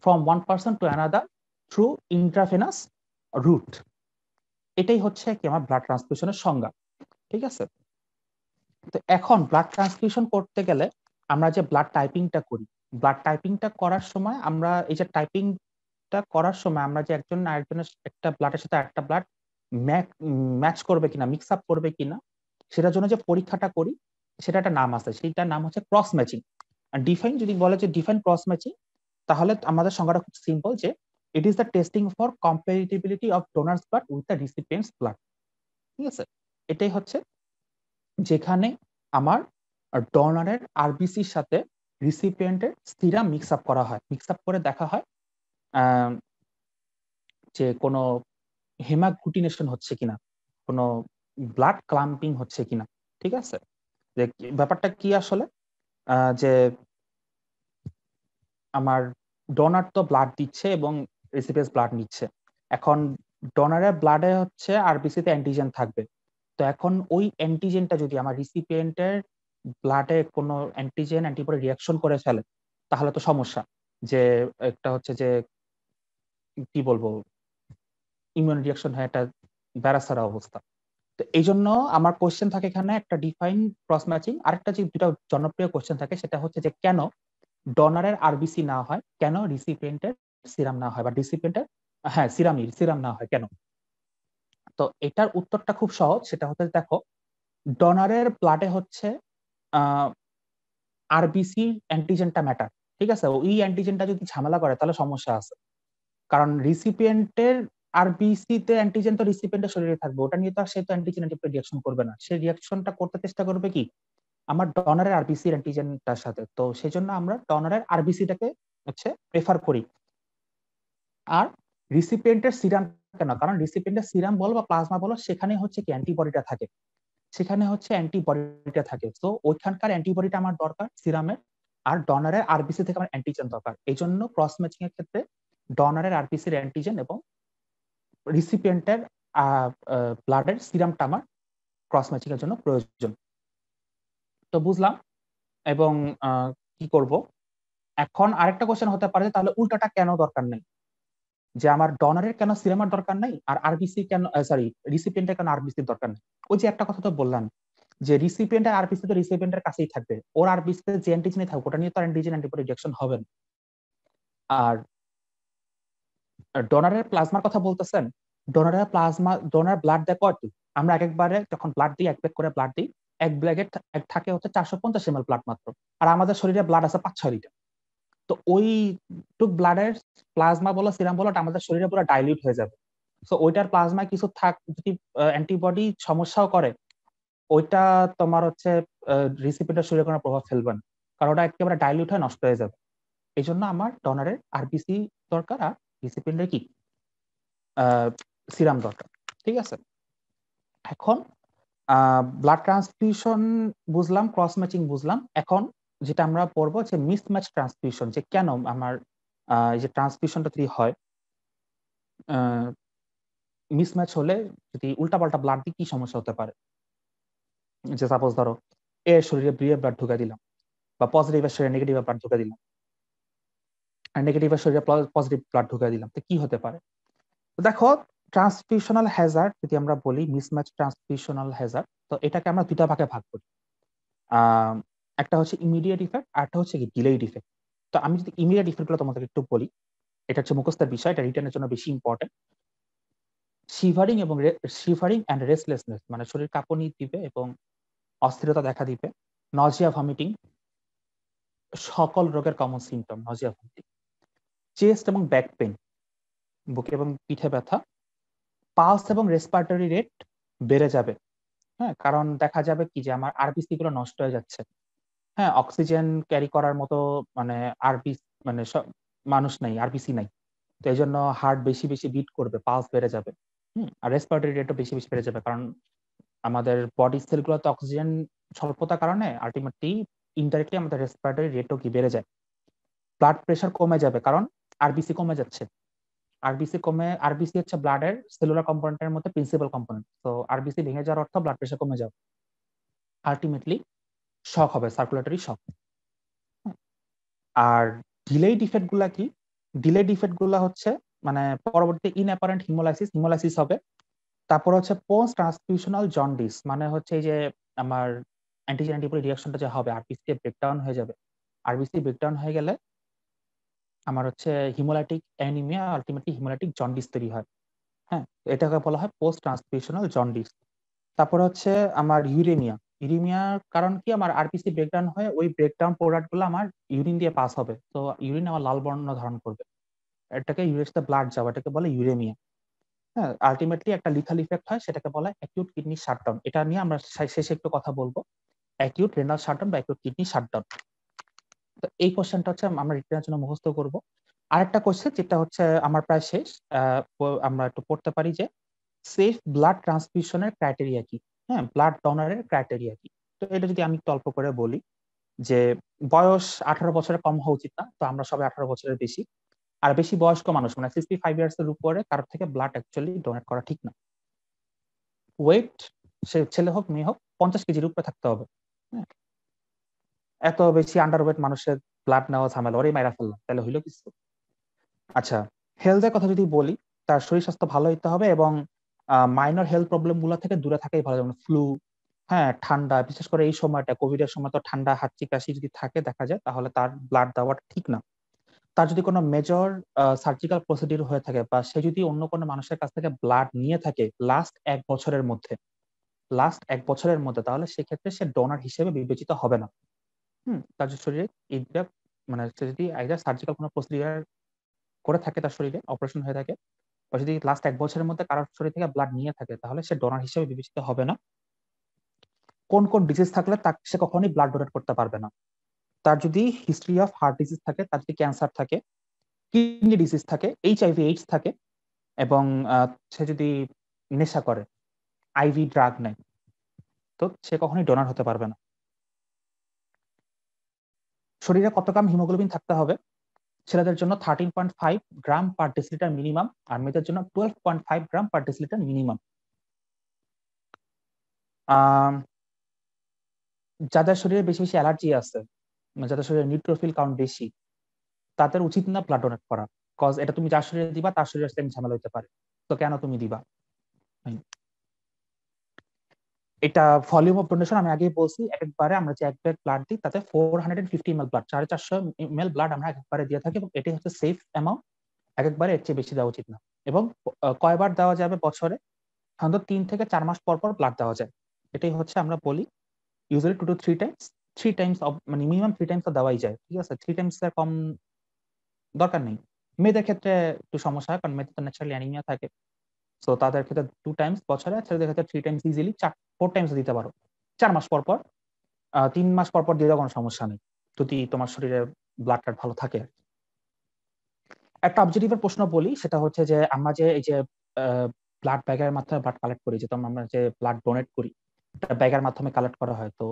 from one person to another through intravenous route, এটাই হচ্ছে কি আমার ব্লাড ট্রান্সফিউশনের সংজ্ঞা। ঠিক আছে, তো এখন ব্লাড ট্রান্সফিউশন করতে গেলে আমরা যে ব্লাড টাইপিংটা করি, ব্লাড টাইপিংটা করার সময় আমরা এই যে টাইপিংটা করার সময় আমরা যে একজন আরেকজনের একটা ব্লাডের সাথে একটা ব্লাড ম্যাচ করবে কিনা, মিক্স আপ করবে কিনা, সেটার জন্য যে পরীক্ষাটা করি সেটা একটা নাম আছে, সেইটার নাম হচ্ছে ক্রস ম্যাচিং। আর ডিফাইন যদি বলে যে ডিফাইন ক্রস ম্যাচিং, তাহলে আমাদের সংজ্ঞাটা খুব সিম্পল যে it is the testing for compatibility of donors blood with the রিসিপিয়েন্টস blood. ঠিক আছে, এটাই হচ্ছে যেখানে আমার ডোনারের আরবিসির সাথে রিসিপিয়েন্টের সিরাম মিক্স আপ করা হয়, মিক্স আপ করে দেখা হয় যে কোনো হেমাগ্লুটিনেশন হচ্ছে কিনা, কোনো ব্লাড ক্লাম্পিং হচ্ছে কিনা। ঠিক আছে, যে ব্যাপারটা কি আসলে যে আমার ডোনার তো ব্লাড দিচ্ছে এবং রিসিপিয়েন্ট ব্লাড নিচ্ছে, এখন ডোনারের ব্লাডে হচ্ছে আরবিসিতে অ্যান্টিজেন থাকবে, তো এখন ওই অ্যান্টিজেনটা যদি আমার রিসিপিয়েন্টের ব্লাডে কোনো অ্যান্টিজেন অ্যান্টিবডি রিয়াকশন করে ফেলে তাহলে তো সমস্যা, যে একটা হচ্ছে যে কি বলবো ইমিউন রিয়াকশন হয় একটা ব্যারাসারা অবস্থা। তো এই জন্য আমার কোশ্চেন থাকে এখানে একটা ডিফাইন ক্রস ম্যাচিং, আরেকটা যে দুটা জনপ্রিয় কোশ্চেন থাকে সেটা হচ্ছে যে কেন ডোনারের আরবিসি না হয়, কেন রিসিপিয়েন্টের সিরাম না হয়, বা রিসিপিয়েন্টের হ্যাঁ সিরাম না হয় কেন। তো এটার উত্তরটা খুব সহজ, সেটা হচ্ছে দেখো ডোনারের ব্লাডে হচ্ছে আরবিসি অ্যান্টিজেনটা ম্যাটার, ঠিক আছে, ওই অ্যান্টিজেনটা যদি ঝামেলা করে তাহলে সমস্যা আছে, কারণ রিসিপিয়েন্টের আরবিসি তে অ্যান্টিজেন তো রিসিপিয়েন্টের শরীরে থাকবে, ওটা নিয়ে তো আর সে তো অ্যান্টিজেন অ্যান্টিবডি রিয়াকশন করবে না, সে রিয়াকশনটা করতে চেষ্টা করবে কি আমার ডোনারের আরবিসি অ্যান্টিজেনটার সাথে, তো সেই জন্য আমরা ডোনারের আরবিসিটাকে হচ্ছে প্রেফার করি। আর রিসিপিয়েন্টের সিরাম কেন, কারণ রিসিপিয়েন্টের সিরাম বলো বা প্লাজমা বলো সেখানে হচ্ছে কি অ্যান্টিবডিটা থাকে, সেখানে হচ্ছে অ্যান্টিবডিটা থাকে, তো ওইখানকার অ্যান্টিবডিটা আমার দরকার সিরামের, আর ডোনারের আরবিসি থেকে আমার অ্যান্টিজেন দরকার। এই জন্য ক্রস ম্যাচিং এর ক্ষেত্রে ডোনারের আরবিসির অ্যান্টিজেন এবং রিসিপিয়েন্টের ব্লাডের সিরামটা আমার ক্রস ম্যাচিং এর জন্য প্রয়োজন। তো বুঝলাম এবং কি করব। এখন আরেকটা কোশ্চেন হতে পারে তাহলে উল্টাটা কেন দরকার নেই, যে আমার ডোনারের কেন সিরামের দরকার নাই আর আরবিসি কেন, সরি, রিসিপিয়েন্টের কেন আরবিসির দরকার নেই। ওই যে একটা কথা তো বললাম যে রিসিপিয়েন্ট আর আরবিসি তো রিসিপিয়েন্টের কাছেই থাকবে, ওর আরবিসিতে যে অ্যান্টিজেনই থাকুক ওটা নিয়ে তো অ্যান্টিজেন অ্যান্টিবডি রিঅ্যাকশন হবে না। আর ডোনারের প্লাজমার কথা বলতেছেন, ডোনারের প্লাজমা, ডোনার ব্লাড দেয় কয়টি? আমরা এক একবারে যখন ব্লাড দিই, এক ব্যাগ করে ব্লাড দিই, এক ব্যাগে থাকে হচ্ছে 450 ml ব্লাড মাত্র, আর আমাদের শরীরে ব্লাড আছে 5-6 লিটার। তো ওই টুক ব্লাডের প্লাজমা বলো সিরাম বলো আমাদের শরীরে পুরো ডাইলিউট হয়ে যাবে। তো ওইটার প্লাজমায় কিছু থাক যদি অ্যান্টিবডি সমস্যাও করে, ওইটা তোমার হচ্ছে রিসিপিয়েন্টের শরীরে কোনো প্রভাব ফেলবে না, কারণ ওটা একেবারে ডাইলিউট হয়ে নষ্ট হয়ে যাবে। এই জন্য আমার ডোনারের আরবিসি দরকার আর রিসিপিয়েন্টের কি সিরাম দরকার। ঠিক আছে, এখন ব্লাড ট্রান্সফিউশন বুঝলাম, ক্রস ম্যাচিং বুঝলাম। এখন যেটা আমরা পড়বো যে মিসম্যাচ ট্রান্সফিউশন, যে কেন আমার এই যে ট্রান্সফিউশনটা যদি হয়, মিসম্যাচ হলে যদি উল্টাপাল্টা ব্লাড দিয়ে কি সমস্যা হতে পারে। যে সাপোজ ধরো এর শরীরে বি এর ব্লাড ঢুকে দিলাম, বা পজিটিভের শরীরে নেগেটিভ ব্লাড ঢুকে দিলাম, আর নেগেটিভের শরীরে পজিটিভ ব্লাড ঢুকে দিলাম, তো কি হতে পারে। তো দেখো, ট্রান্সফিউশনাল হ্যাজার্ড যদি আমরা বলি, মিসম্যাচ ট্রান্সফিউশনাল হ্যাজার্ড, তো এটাকে আমরা দুটা ভাগে ভাগ করি। একটা হচ্ছে ইমিডিয়েট ইফেক্ট আর একটা হচ্ছে কি ডিলেইড ইফেক্ট। তো আমি যদি ইমিডিয়েট ইফেক্ট গুলো তোমাদেরকে একটু বলি, এটা হচ্ছে মুখস্থের বিষয়, এটা রিটার্নের জন্য বেশি ইম্পর্টেন্ট। শিভারিং এবং শিভারিং অ্যান্ড রেস্টলেসনেস, মানে শরীর কাঁপুনি দিবে এবং অস্থিরতা দেখা দিবে। নজিয়া, ভমিটিং, সকল রোগের common symptom Nazia, vomiting. Chest এবং ব্যাক পেইন, বুকে এবং পিঠে ব্যথা। পালস এবং রেসপিরেটরি রেট বেড়ে যাবে, হ্যাঁ, কারণ দেখা যাবে কি যে আমার আরবিসি গুলো নষ্ট হয়ে যাচ্ছে। হ্যাঁ, অক্সিজেন ক্যারি করার মতো মানে মানে মানুষ নাই, আরবিসি নাই। তো এই জন্য হার্ট বেশি বেশি বিট করবে, পালস বেড়ে যাবে। আর রেসপিরেটরি রেটও বেশি বেশি বেড়ে যাবে, কারণ আমাদের বডি সেলগুলোতে অক্সিজেন স্বল্পতার কারণে আলটিমেটলি ইনডাইরেক্টলি আমাদের রেসপিরেটরি রেটও কি বেড়ে যায়। ব্লাড প্রেশার কমে যাবে, কারণ আরবিসি কমে যাচ্ছে। আরবিসি কমে, আরবিসি হচ্ছে ব্লাডের সেলুলার কম্পোনেন্টের মধ্যে প্রিন্সিপাল কম্পোনেন্ট। তো আরবিসি ভেঙে যাওয়ার অর্থ ব্লাড প্রেশার কমে যাবে, আলটিমেটলি শক হবে, সার্কুলেটরি শক। আর ডিলেইড ইফেক্ট গুলা কি? ডিলেইড ইফেক্ট গুলা হচ্ছে মানে পরবর্তী ইনঅ্যাপারেন্ট হিমোলাইসিস, হিমোলাইসিস হবে। তারপর হচ্ছে পোস্ট ট্রান্সফিউশনাল জন্ডিস, মানে হচ্ছে এই যে আমার অ্যান্টিজেন অ্যান্টিবডি রিঅ্যাকশনটা যে হবে, আরবিসি ব্রেকডাউন হয়ে যাবে। আরবিসি ব্রেকডাউন হয়ে গেলে আমার হচ্ছে haemolytic anaemia, ultimately haemolytic jaundice তৈরি হয়। হ্যাঁ, এটাকে বলা হয় পোস্ট ট্রান্সফিউশনাল জন্ডিস। তারপর হচ্ছে আমার ইউরেমিয়া। ইউরেমিয়ার কারণ কি? আমার আরবিসি ব্রেকডাউন হয়ে ওই ব্রেকডাউন প্রোডাক্ট গুলো আমার ইউরিন দিয়ে পাস হবে, তো ইউরিন আমার লাল বর্ণ ধারণ করবে, এটাকে ইউরেসতে ব্লাড যাওয়া, এটাকে বলে ইউরেমিয়া। হ্যাঁ, আলটিমেটলি একটা লিথাল ইফেক্ট হয়, সেটাকে বলা হয় অ্যাকিউট কিডনি শাটডাউন। এটা নিয়ে আমরা শেষে একটু কথা বলবো, অ্যাকিউট রেনাল শাটডাউন বা অ্যাকিউট কিডনি শাটডাউন। তো এই কোশ্চেনটা হচ্ছে আমরা রিটেনের জন্য মুখস্থ করব। আরেকটা কোশ্চেন যেটা হচ্ছে আমার প্রায় শেষ, আমরা একটু পড়তে পারি যে সেফ ব্লাড ট্রান্সফিউশনের ক্রাইটেরিয়া কি। হ্যাঁ, ব্লাড ডোনারের ক্রাইটেরিয়া কি। তো এটা যদি আমি একটু অল্প করে বলি, যে বয়স 18 বছরের কম হওয়া উচিত না, তো আমরা সবাই 18 বছরের বেশি। আর বেশি বয়স্ক মানুষ মানে 65 ইয়ার্স এর উপরে কারোর থেকে ব্লাড অ্যাকচুয়ালি ডোনেট করা ঠিক না। ওয়েট, সে ছেলে হোক মেয়ে হোক, 50 কেজির উপরে থাকতে হবে। হ্যাঁ, এত বেশি আন্ডারওয়েট মানুষের ব্লাড নেওয়া ঝামেলা, ওরে মাইরা ফেললাম, তাহলে হইলো কিছু। আচ্ছা, হেলথের কথা যদি বলি, তার শরীর স্বাস্থ্য ভালো হইতে হবে এবং মাইনর হেলথ প্রবলেম গুলো থেকে দূরে থাকাই ভালো, যেমন ফ্লু, হ্যাঁ, ঠান্ডা, বিশেষ করে এই সময়টা কোভিড এর সময় তো ঠান্ডা, হাঁচি কাশি যদি থাকে দেখা যায়, তাহলে তার ব্লাড দেওয়াটা ঠিক না। তার যদি কোনো মেজর সার্জিক্যাল প্রসিডিউর হয়ে থাকে, বা সে যদি অন্য কোনো মানুষের কাছ থেকে ব্লাড নিয়ে থাকে লাস্ট 1 বছরের মধ্যে, তাহলে সেক্ষেত্রে সে ডোনার হিসেবে বিবেচিত হবে না। তার শরীরে এইটা মানে সে যদি সার্জিক্যাল কোনো প্রসিডিউর করে থাকে, তার শরীরে অপারেশন হয়ে থাকে, বা যদি লাস্ট 1 বছরের মধ্যে কারোর শরীর থেকে ব্লাড নিয়ে থাকে, তাহলে সে ডোনার হিসেবে বিবেচিত হবে না। কোন কোন ডিজিজ থাকলে সে কখনোই ব্লাড ডোনেট করতে পারবে না? তার যদি হিস্ট্রি অফ হার্ট ডিজিজ থাকে, তার যদি ক্যান্সার থাকে, কিডনি ডিজিজ থাকে, এইচআইভি এইডস থাকে, এবং সে যদি নেশা করে, আইভি ড্রাগ নেয়, তো সে কখনোই ডোনার হতে পারবে না। শরীরে কত গ্রাম হিমোগ্লোবিন থাকতে হবে? ছেলেদের জন্য 13.5 গ্রাম পার ডেসিলিটার মিনিমাম, আর মেয়েদের জন্য 12.5 গ্রাম পার ডেসিলিটার মিনিমাম। যাদের শরীরে বেশি বেশি অ্যালার্জি আছে, যাদের শরীরে নিউট্রোফিল কাউন্ট বেশি, তাদের উচিত না ব্লাড ডোনেট করা, কজ এটা তুমি যার শরীরে দিবা তার শরীরে সেম ঝামেলা হতে পারে, তো কেন তুমি দিবা? এটা ভলিউম অফ ডোনেশন আমি আগেই বলছি, একবারে আমরা যে এক ব্যাগ ব্লাড দিই তাতে 450 ml ব্লাড, 450 ml ব্লাড আমরা একবারে দিয়ে থাকি, এবং এটি হচ্ছে সেফ অ্যামাউন্ট। একবারে এর চেয়ে বেশি দেওয়া উচিত না। এবং কয়বার দেওয়া যাবে বছরে? সাধারণত 3 থেকে 4 মাস পর পর ব্লাড দেওয়া যায়। এটাই হচ্ছে আমরা বলি ইউজুয়ালি 2 to 3 টাইমস, 3 টাইমস মানে মিনিমাম 3 টাইমস তো দেওয়াই যায়, ঠিক আছে? 3 টাইমস এর কম দরকার নেই। মেয়েদের ক্ষেত্রে একটু সমস্যা হয়, কারণ মেয়েদের তো ন্যাচারালি অ্যানিমিয়া থাকে, সো তাদের ক্ষেত্রে 2 টাইমস বছরে, ছেলেদের ক্ষেত্রে 3 টাইমস ইজিলি, 4 টাইমস দিতে পারো 4 মাস পর পর। 3 মাস পর পর দিলেও কোনো সমস্যা নেই, যদি তোমার শরীরে ব্লাড টাড ভালো থাকে। একটা অবজেক্টিভের প্রশ্ন বলি, সেটা হচ্ছে যে আমরা যে এই যে ব্লাড ব্যাগের মাধ্যমে ব্লাড কালেক্ট করি, যেটা আমরা যে ব্লাড ডোনেট করি, এটা ব্যাগের মাধ্যমে কালেক্ট করা হয়। তো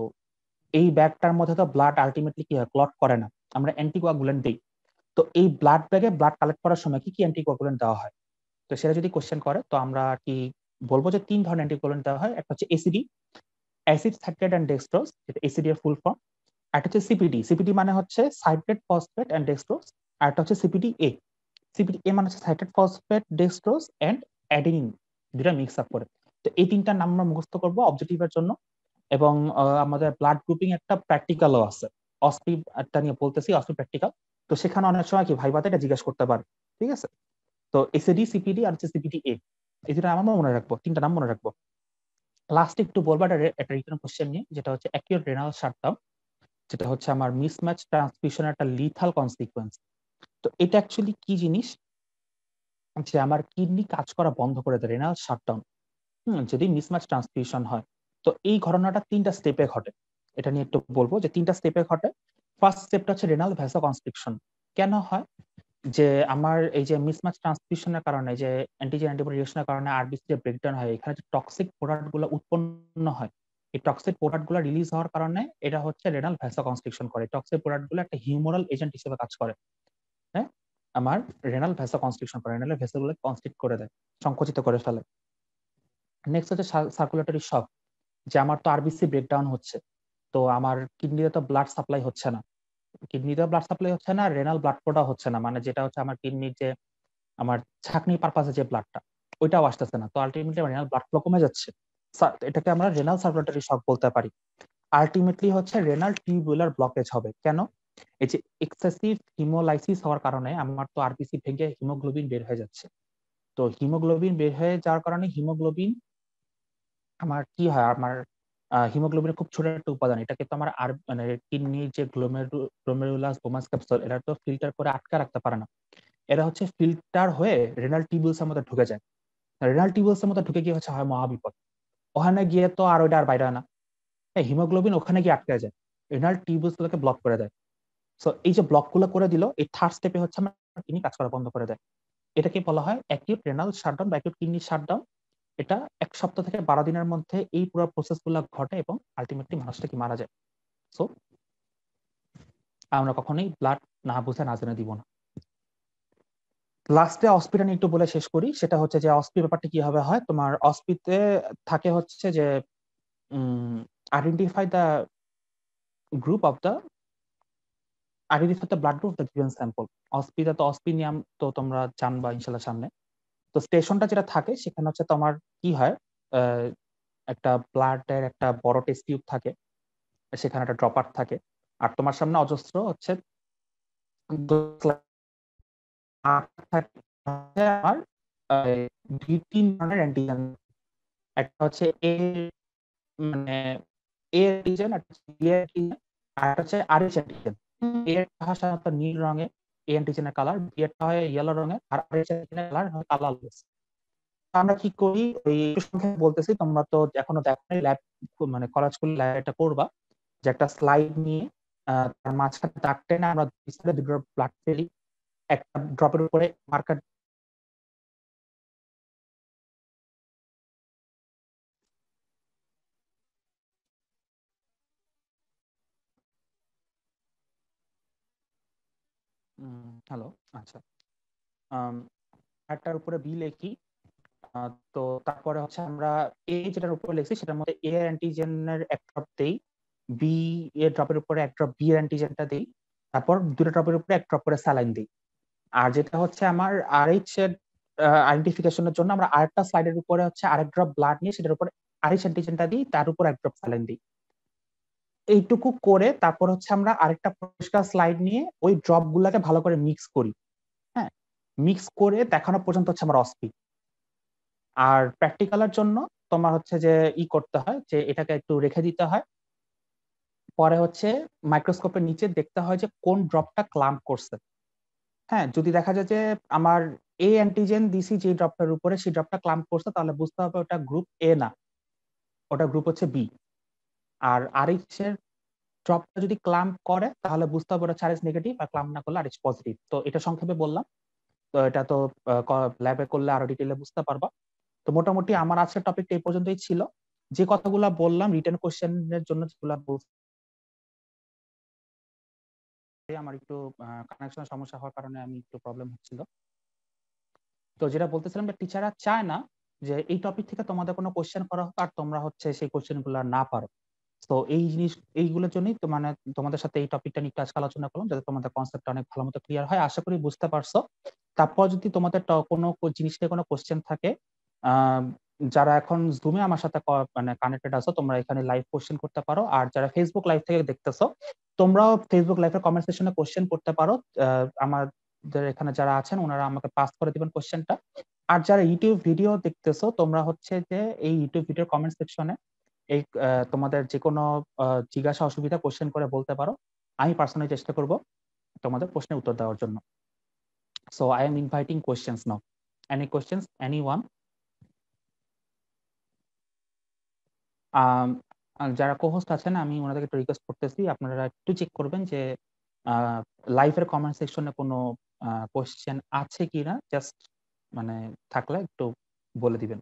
এই ব্যাগটার মধ্যে তো ব্লাড আলটিমেটলি কি হয়, ক্লট করে না, আমরা অ্যান্টিকোয়াগুলেন্ট দিই। তো এই ব্লাড ব্যাগে ব্লাড কালেক্ট করার সময় কি কি অ্যান্টিকোয়াগুলেন্ট দেওয়া হয়? তো সেটা যদি কোশ্চেন করে, তো আমরা কি বলবো যে 3 ধরনের অ্যান্টিকোয়াগুলেন্ট দেওয়া হয়। একটা হচ্ছে ACD, acid citrate and dextrose, যেটা এসিডি এর ফুল ফর্ম। একটা হচ্ছে সিপিডি, সিপিডি মানে হচ্ছে সাইট্রেট ফসফেট অ্যান্ড ডেক্সট্রোজ। আর একটা হচ্ছে সিপিডি এ, সিপিডি এ মানে হচ্ছে citrate phosphate dextrose and adenine, দুটা মিক্স আপ করে। তো এই 3টার নাম আমরা মুখস্থ করবো অবজেক্টিভের জন্য। এবং আমাদের ব্লাড গ্রুপিং একটা প্র্যাকটিক্যালও আছে, অসপি একটা নিয়ে বলতেছি, অসপি প্র্যাকটিক্যাল। তো সেখানে অনেক সময় কি ভাইবাতে এটা জিজ্ঞাসা করতে পারে, ঠিক আছে? তো এসিডি, সিপিডি আর হচ্ছে সিপিডি এ, এই দুটো আমরা মনে রাখবো, 3টা নাম মনে রাখবো। লাস্ট একটু বলবো একটা রিটার্ন কোশ্চেন নিয়ে, যেটা হচ্ছে অ্যাকিউট রেনাল শাটডাউন, যেটা হচ্ছে আমার মিসম্যাচ ট্রান্সমিশনের একটা লিথাল কনসিকুয়েন্স। তো এটা অ্যাকচুয়ালি কি জিনিস, যে আমার কিডনি কাজ করা বন্ধ করে দেয়, রেনাল শাটডাউন, যদি মিসম্যাচ ট্রান্সফিউশন হয়। তো এই ঘটনাটা 3টা স্টেপে ঘটে, এটা নিয়ে একটু বলবো যে 3টা স্টেপে ঘটে। ফার্স্ট স্টেপটা হচ্ছে রেনাল ভ্যাসোকনস্ট্রিকশন। কেন হয়? যে আমার এই যে মিসম্যাচ ট্রান্সফিউশনের কারণে, যে অ্যান্টিজেন অ্যান্টিবডি রিঅ্যাকশনের কারণে আরবিসি যে ব্রেকডাউন হয়, এখানে যে টক্সিক প্রোডাক্ট গুলো উৎপন্ন হয়, এই টক্সিক প্রোডাক্ট গুলো রিলিজ হওয়ার কারণে এটা হচ্ছে রেনাল ভ্যাসোকনস্ট্রিকশন করে। টক্সিক প্রোডাক্ট গুলো একটা হিউমোরাল এজেন্ট হিসেবে কাজ করে, হ্যাঁ, আমার রেনাল ভ্যাসোকনস্ট্রিকশন করে, রেনাল ভেসেলগুলো কনস্ট্রিক্ট করে দেয়, সংকুচিত করে ফেলে। নেক্সট হচ্ছে সার্কুলেটরি শক, যে আমার তো আরবিসি ব্রেকডাউন হচ্ছে, তো আমার কিডনিতে তো ব্লাড সাপ্লাই হচ্ছে না, কিডনিতে ব্লাড সাপ্লাই হচ্ছে না, রেনাল ব্লাড ফ্লোটা হচ্ছে না, মানে যেটা হচ্ছে আমার কিডনির যে আমার ছাকনি পারপাসে যে ব্লাডটা, ওইটাও আসতেছে না। তো আলটিমেটলি আমার রেনাল ব্লাড ফ্লো কমে যাচ্ছে, এটাকে আমরা রেনাল সার্কুলেটরি শক বলতে পারি। আলটিমেটলি হচ্ছে রেনাল টিউবুলার ব্লকেজ হবে। কেন? এই যে এক্সেসিভ হিমোলাইসিস হওয়ার কারণে আমার তো আরবিসি ভেঙে হিমোগ্লোবিন বের হয়ে যাচ্ছে। তো হিমোগ্লোবিন বের হয়ে যাওয়ার কারণে হিমোগ্লোবিন আমার কি হয়, আমার হিমোগ্লোবিনের খুব ছোট একটা উপাদান, এটাকে তো আমার আর মানে কিডনির যে গ্লোমেরুলাস বোমাস ক্যাপসুল, এটা তো ফিল্টার করে আটকে রাখতে পারে না, এরা হচ্ছে ফিল্টার হয়ে রেনাল টিউবুলস এর মধ্যে ঢুকে যায়। রেনাল টিউবুলস এর মধ্যে ঢুকে গিয়ে হচ্ছে হয় মহাবিপদ, ওখানে গিয়ে তো আর ওইটা আর বাইরে হয় না, হিমোগ্লোবিন ওখানে গিয়ে আটকে যায়, রেনাল টিউবুলস গুলোকে ব্লক করে দেয়। সো এই যে ব্লক গুলো করে দিল, এই থার্ড স্টেপে হচ্ছে আমার কিডনি কাজ করা বন্ধ করে দেয়। এটাকে বলা হয় অ্যাকিউট রেনাল শাটডাউন বা অ্যাকিউট কিডনি শাটডাউন। এটা 1 সপ্তাহ থেকে 12 দিনের মধ্যে এই পুরো প্রসেস গুলো ঘটে এবং আলটিমেটলি মানুষটা কি মারা যায়। সো আমরা কখনোই ব্লাড না বুঝে না জেনে দিব না। লাস্টে অস্পিটা নিয়ে একটু বলে শেষ করি, সেটা হচ্ছে যে অস্পি ব্যাপারটা কিভাবে হয়। তোমার অস্পিতে থাকে হচ্ছে যে identify the group of the identify the blood group the given sample. অস্পিতে তো অস্পিনিয়াম তো তোমরা জানবা ইনশাল্লাহ সামনে। তো স্টেশনটা যেটা থাকে সেখানে হচ্ছে তোমার কি হয়, একটা ব্লাডের একটা বড় টেস্ট টিউব থাকে, সেখানে একটা ড্রপার থাকে, আর তোমার সামনে অজস্র হচ্ছে আমার 2-3 ধরনের অ্যান্টিজেন। একটা হচ্ছে এ, মানে এ অ্যান্টিজেন, একটা হচ্ছে বি অ্যান্টিজেন, আর একটা হচ্ছে আরএইচ অ্যান্টিজেন। এ এর সাধারণত নীল রঙের, এ অ্যান্টিজেনের কালার, বি এরটা হয় ইয়েলো রঙের, আর আরএইচ অ্যান্টিজেনের কালার হয় কালারলেস। আমরা কি করি, ওই একটু সংক্ষেপে বলতেছি, তোমরা তো এখনো দেখো ল্যাব, মানে কলেজ স্কুল ল্যাব এটা করবা, যে একটা স্লাইড নিয়ে তার মাঝখানে দাগ টেনে আমরা 2 ড্রপ ব্লাড ফেলি, একটা ড্রপের উপরে মার্কার। হ্যালো, আচ্ছা, একটার উপরে বি লিখি, তো তারপরে হচ্ছে আমরা এ যেটার উপরে লিখছি সেটার মধ্যে এ অ্যান্টিজেনের এক ড্রপ দেই, বি এর ড্রপের উপরে 1 ড্রপ বি এর অ্যান্টিজেনটা দেই, তারপর 2টা ড্রপের উপরে 1 ড্রপ করে স্যালাইন দিই। আর যেটা হচ্ছে আমার আরএইচ এর আইডেন্টিফিকেশনের জন্য আমরা আরেকটা স্লাইডের উপরে হচ্ছে আরেক ড্রপ ব্লাড নিয়ে সেটার উপর আরএইচ অ্যান্টিজেনটা দিই, তার উপর 1 ড্রপ স্যালাইন দিই। এইটুকু করে তারপর হচ্ছে আমরা আরেকটা পরিষ্কার স্লাইড নিয়ে ওই ড্রপ গুলাকে ভালো করে মিক্স করি। হ্যাঁ, মিক্স করে দেখানো পর্যন্ত হচ্ছে আমার অস্পি। আর প্র্যাকটিক্যালের জন্য তোমার হচ্ছে যে করতে হয় যে এটাকে একটু রেখে দিতে হয়, পরে হচ্ছে মাইক্রোস্কোপের নিচে দেখতে হয় যে কোন ড্রপটা ক্লাম্প করছে। হ্যাঁ, যদি দেখা যায় যে আমার এ অ্যান্টিজেন দিছি যে ড্রপটার উপরে সেই ড্রপটা ক্লাম্প করছে, তাহলে বুঝতে হবে ওটা গ্রুপ এ না, ওটা গ্রুপ হচ্ছে বি। আর আরএইচ এর ড্রপটা যদি ক্লাম্প করে তাহলে বুঝতে হবে ওটা আরএইচ নেগেটিভ, আর ক্লাম্প না করলে আরএইচ পজিটিভ। তো এটা সংক্ষেপে বললাম, তো এটা তো ল্যাবে করলে আরো ডিটেইলে বুঝতে পারবা। তো মোটামুটি আমার আজকের টপিকটা এই পর্যন্তই ছিল। যে কথাগুলো বললাম রিটেন কোশ্চেনের জন্য, যেগুলো বলছি, আমার একটু কানেকশনের সমস্যা হওয়ার কারণে আমি একটু প্রবলেম হচ্ছিল। তো যেটা বলতেছিলাম যে টিচাররা চায় না যে এই টপিক থেকে তোমাদের কোনো কোশ্চেন করা হোক আর তোমরা হচ্ছে সেই কোশ্চেনগুলো না পারো। তো এই জিনিস এইগুলোর জন্যই তো মানে তোমাদের সাথে এই টপিকটা নিয়ে আজকে আলোচনা করলাম, যাতে তোমাদের কনসেপ্টটা অনেক ভালো মতো ক্লিয়ার হয়। আশা করি বুঝতে পারছো। তারপর যদি তোমাদের কোনো জিনিস নিয়ে কোনো কোশ্চেন থাকে, যারা এখন জুমে আমার সাথে মানে কানেক্টেড আছো, তোমরা এখানে লাইভ কোশ্চেন করতে পারো। আর যারা ফেসবুক লাইভ থেকে দেখতেছো, তোমরাও ফেসবুক লাইভের কমেন্ট সেকশনে কোশ্চেন করতে পারো। আমাদের এখানে যারা আছেন ওনারা আমাকে পাস করে দিবেন কোশ্চেনটা। আর যারা ইউটিউব ভিডিও দেখতেছো, তোমরা হচ্ছে যে এই ইউটিউব ভিডিওর কমেন্ট সেকশনে এই তোমাদের যে কোনো জিজ্ঞাসা অসুবিধা কোশ্চেন করে বলতে পারো। আমি পার্সোনালি চেষ্টা করব তোমাদের প্রশ্নের উত্তর দেওয়ার জন্য। So I am inviting questions now. Any questions, anyone? যারা কোহোস্ট আছেন আমি ওনাদেরকে একটু রিকোয়েস্ট করতেছি, আপনারা একটু চেক করবেন যে লাইভের কমেন্ট সেকশনে কোনো কোশ্চেন আছে কিনা, জাস্ট মানে থাকলে একটু বলে দিবেন।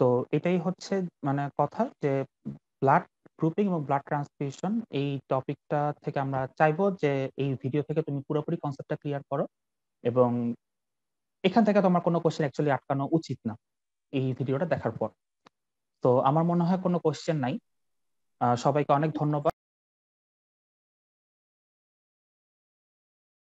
তো এটাই হচ্ছে মানে কথা যে ব্লাড গ্রুপিং এবং ব্লাড ট্রান্সফিউশন এই টপিকটা থেকে আমরা চাইবো যে এই ভিডিও থেকে তুমি পুরোপুরি কনসেপ্টটা ক্লিয়ার করো, এবং এখান থেকে তোমার কোনো কোশ্চেন অ্যাকচুয়ালি আটকানো উচিত না এই ভিডিওটা দেখার পর। তো আমার মনে হয় কোনো কোশ্চেন নাই। সবাইকে অনেক ধন্যবাদ।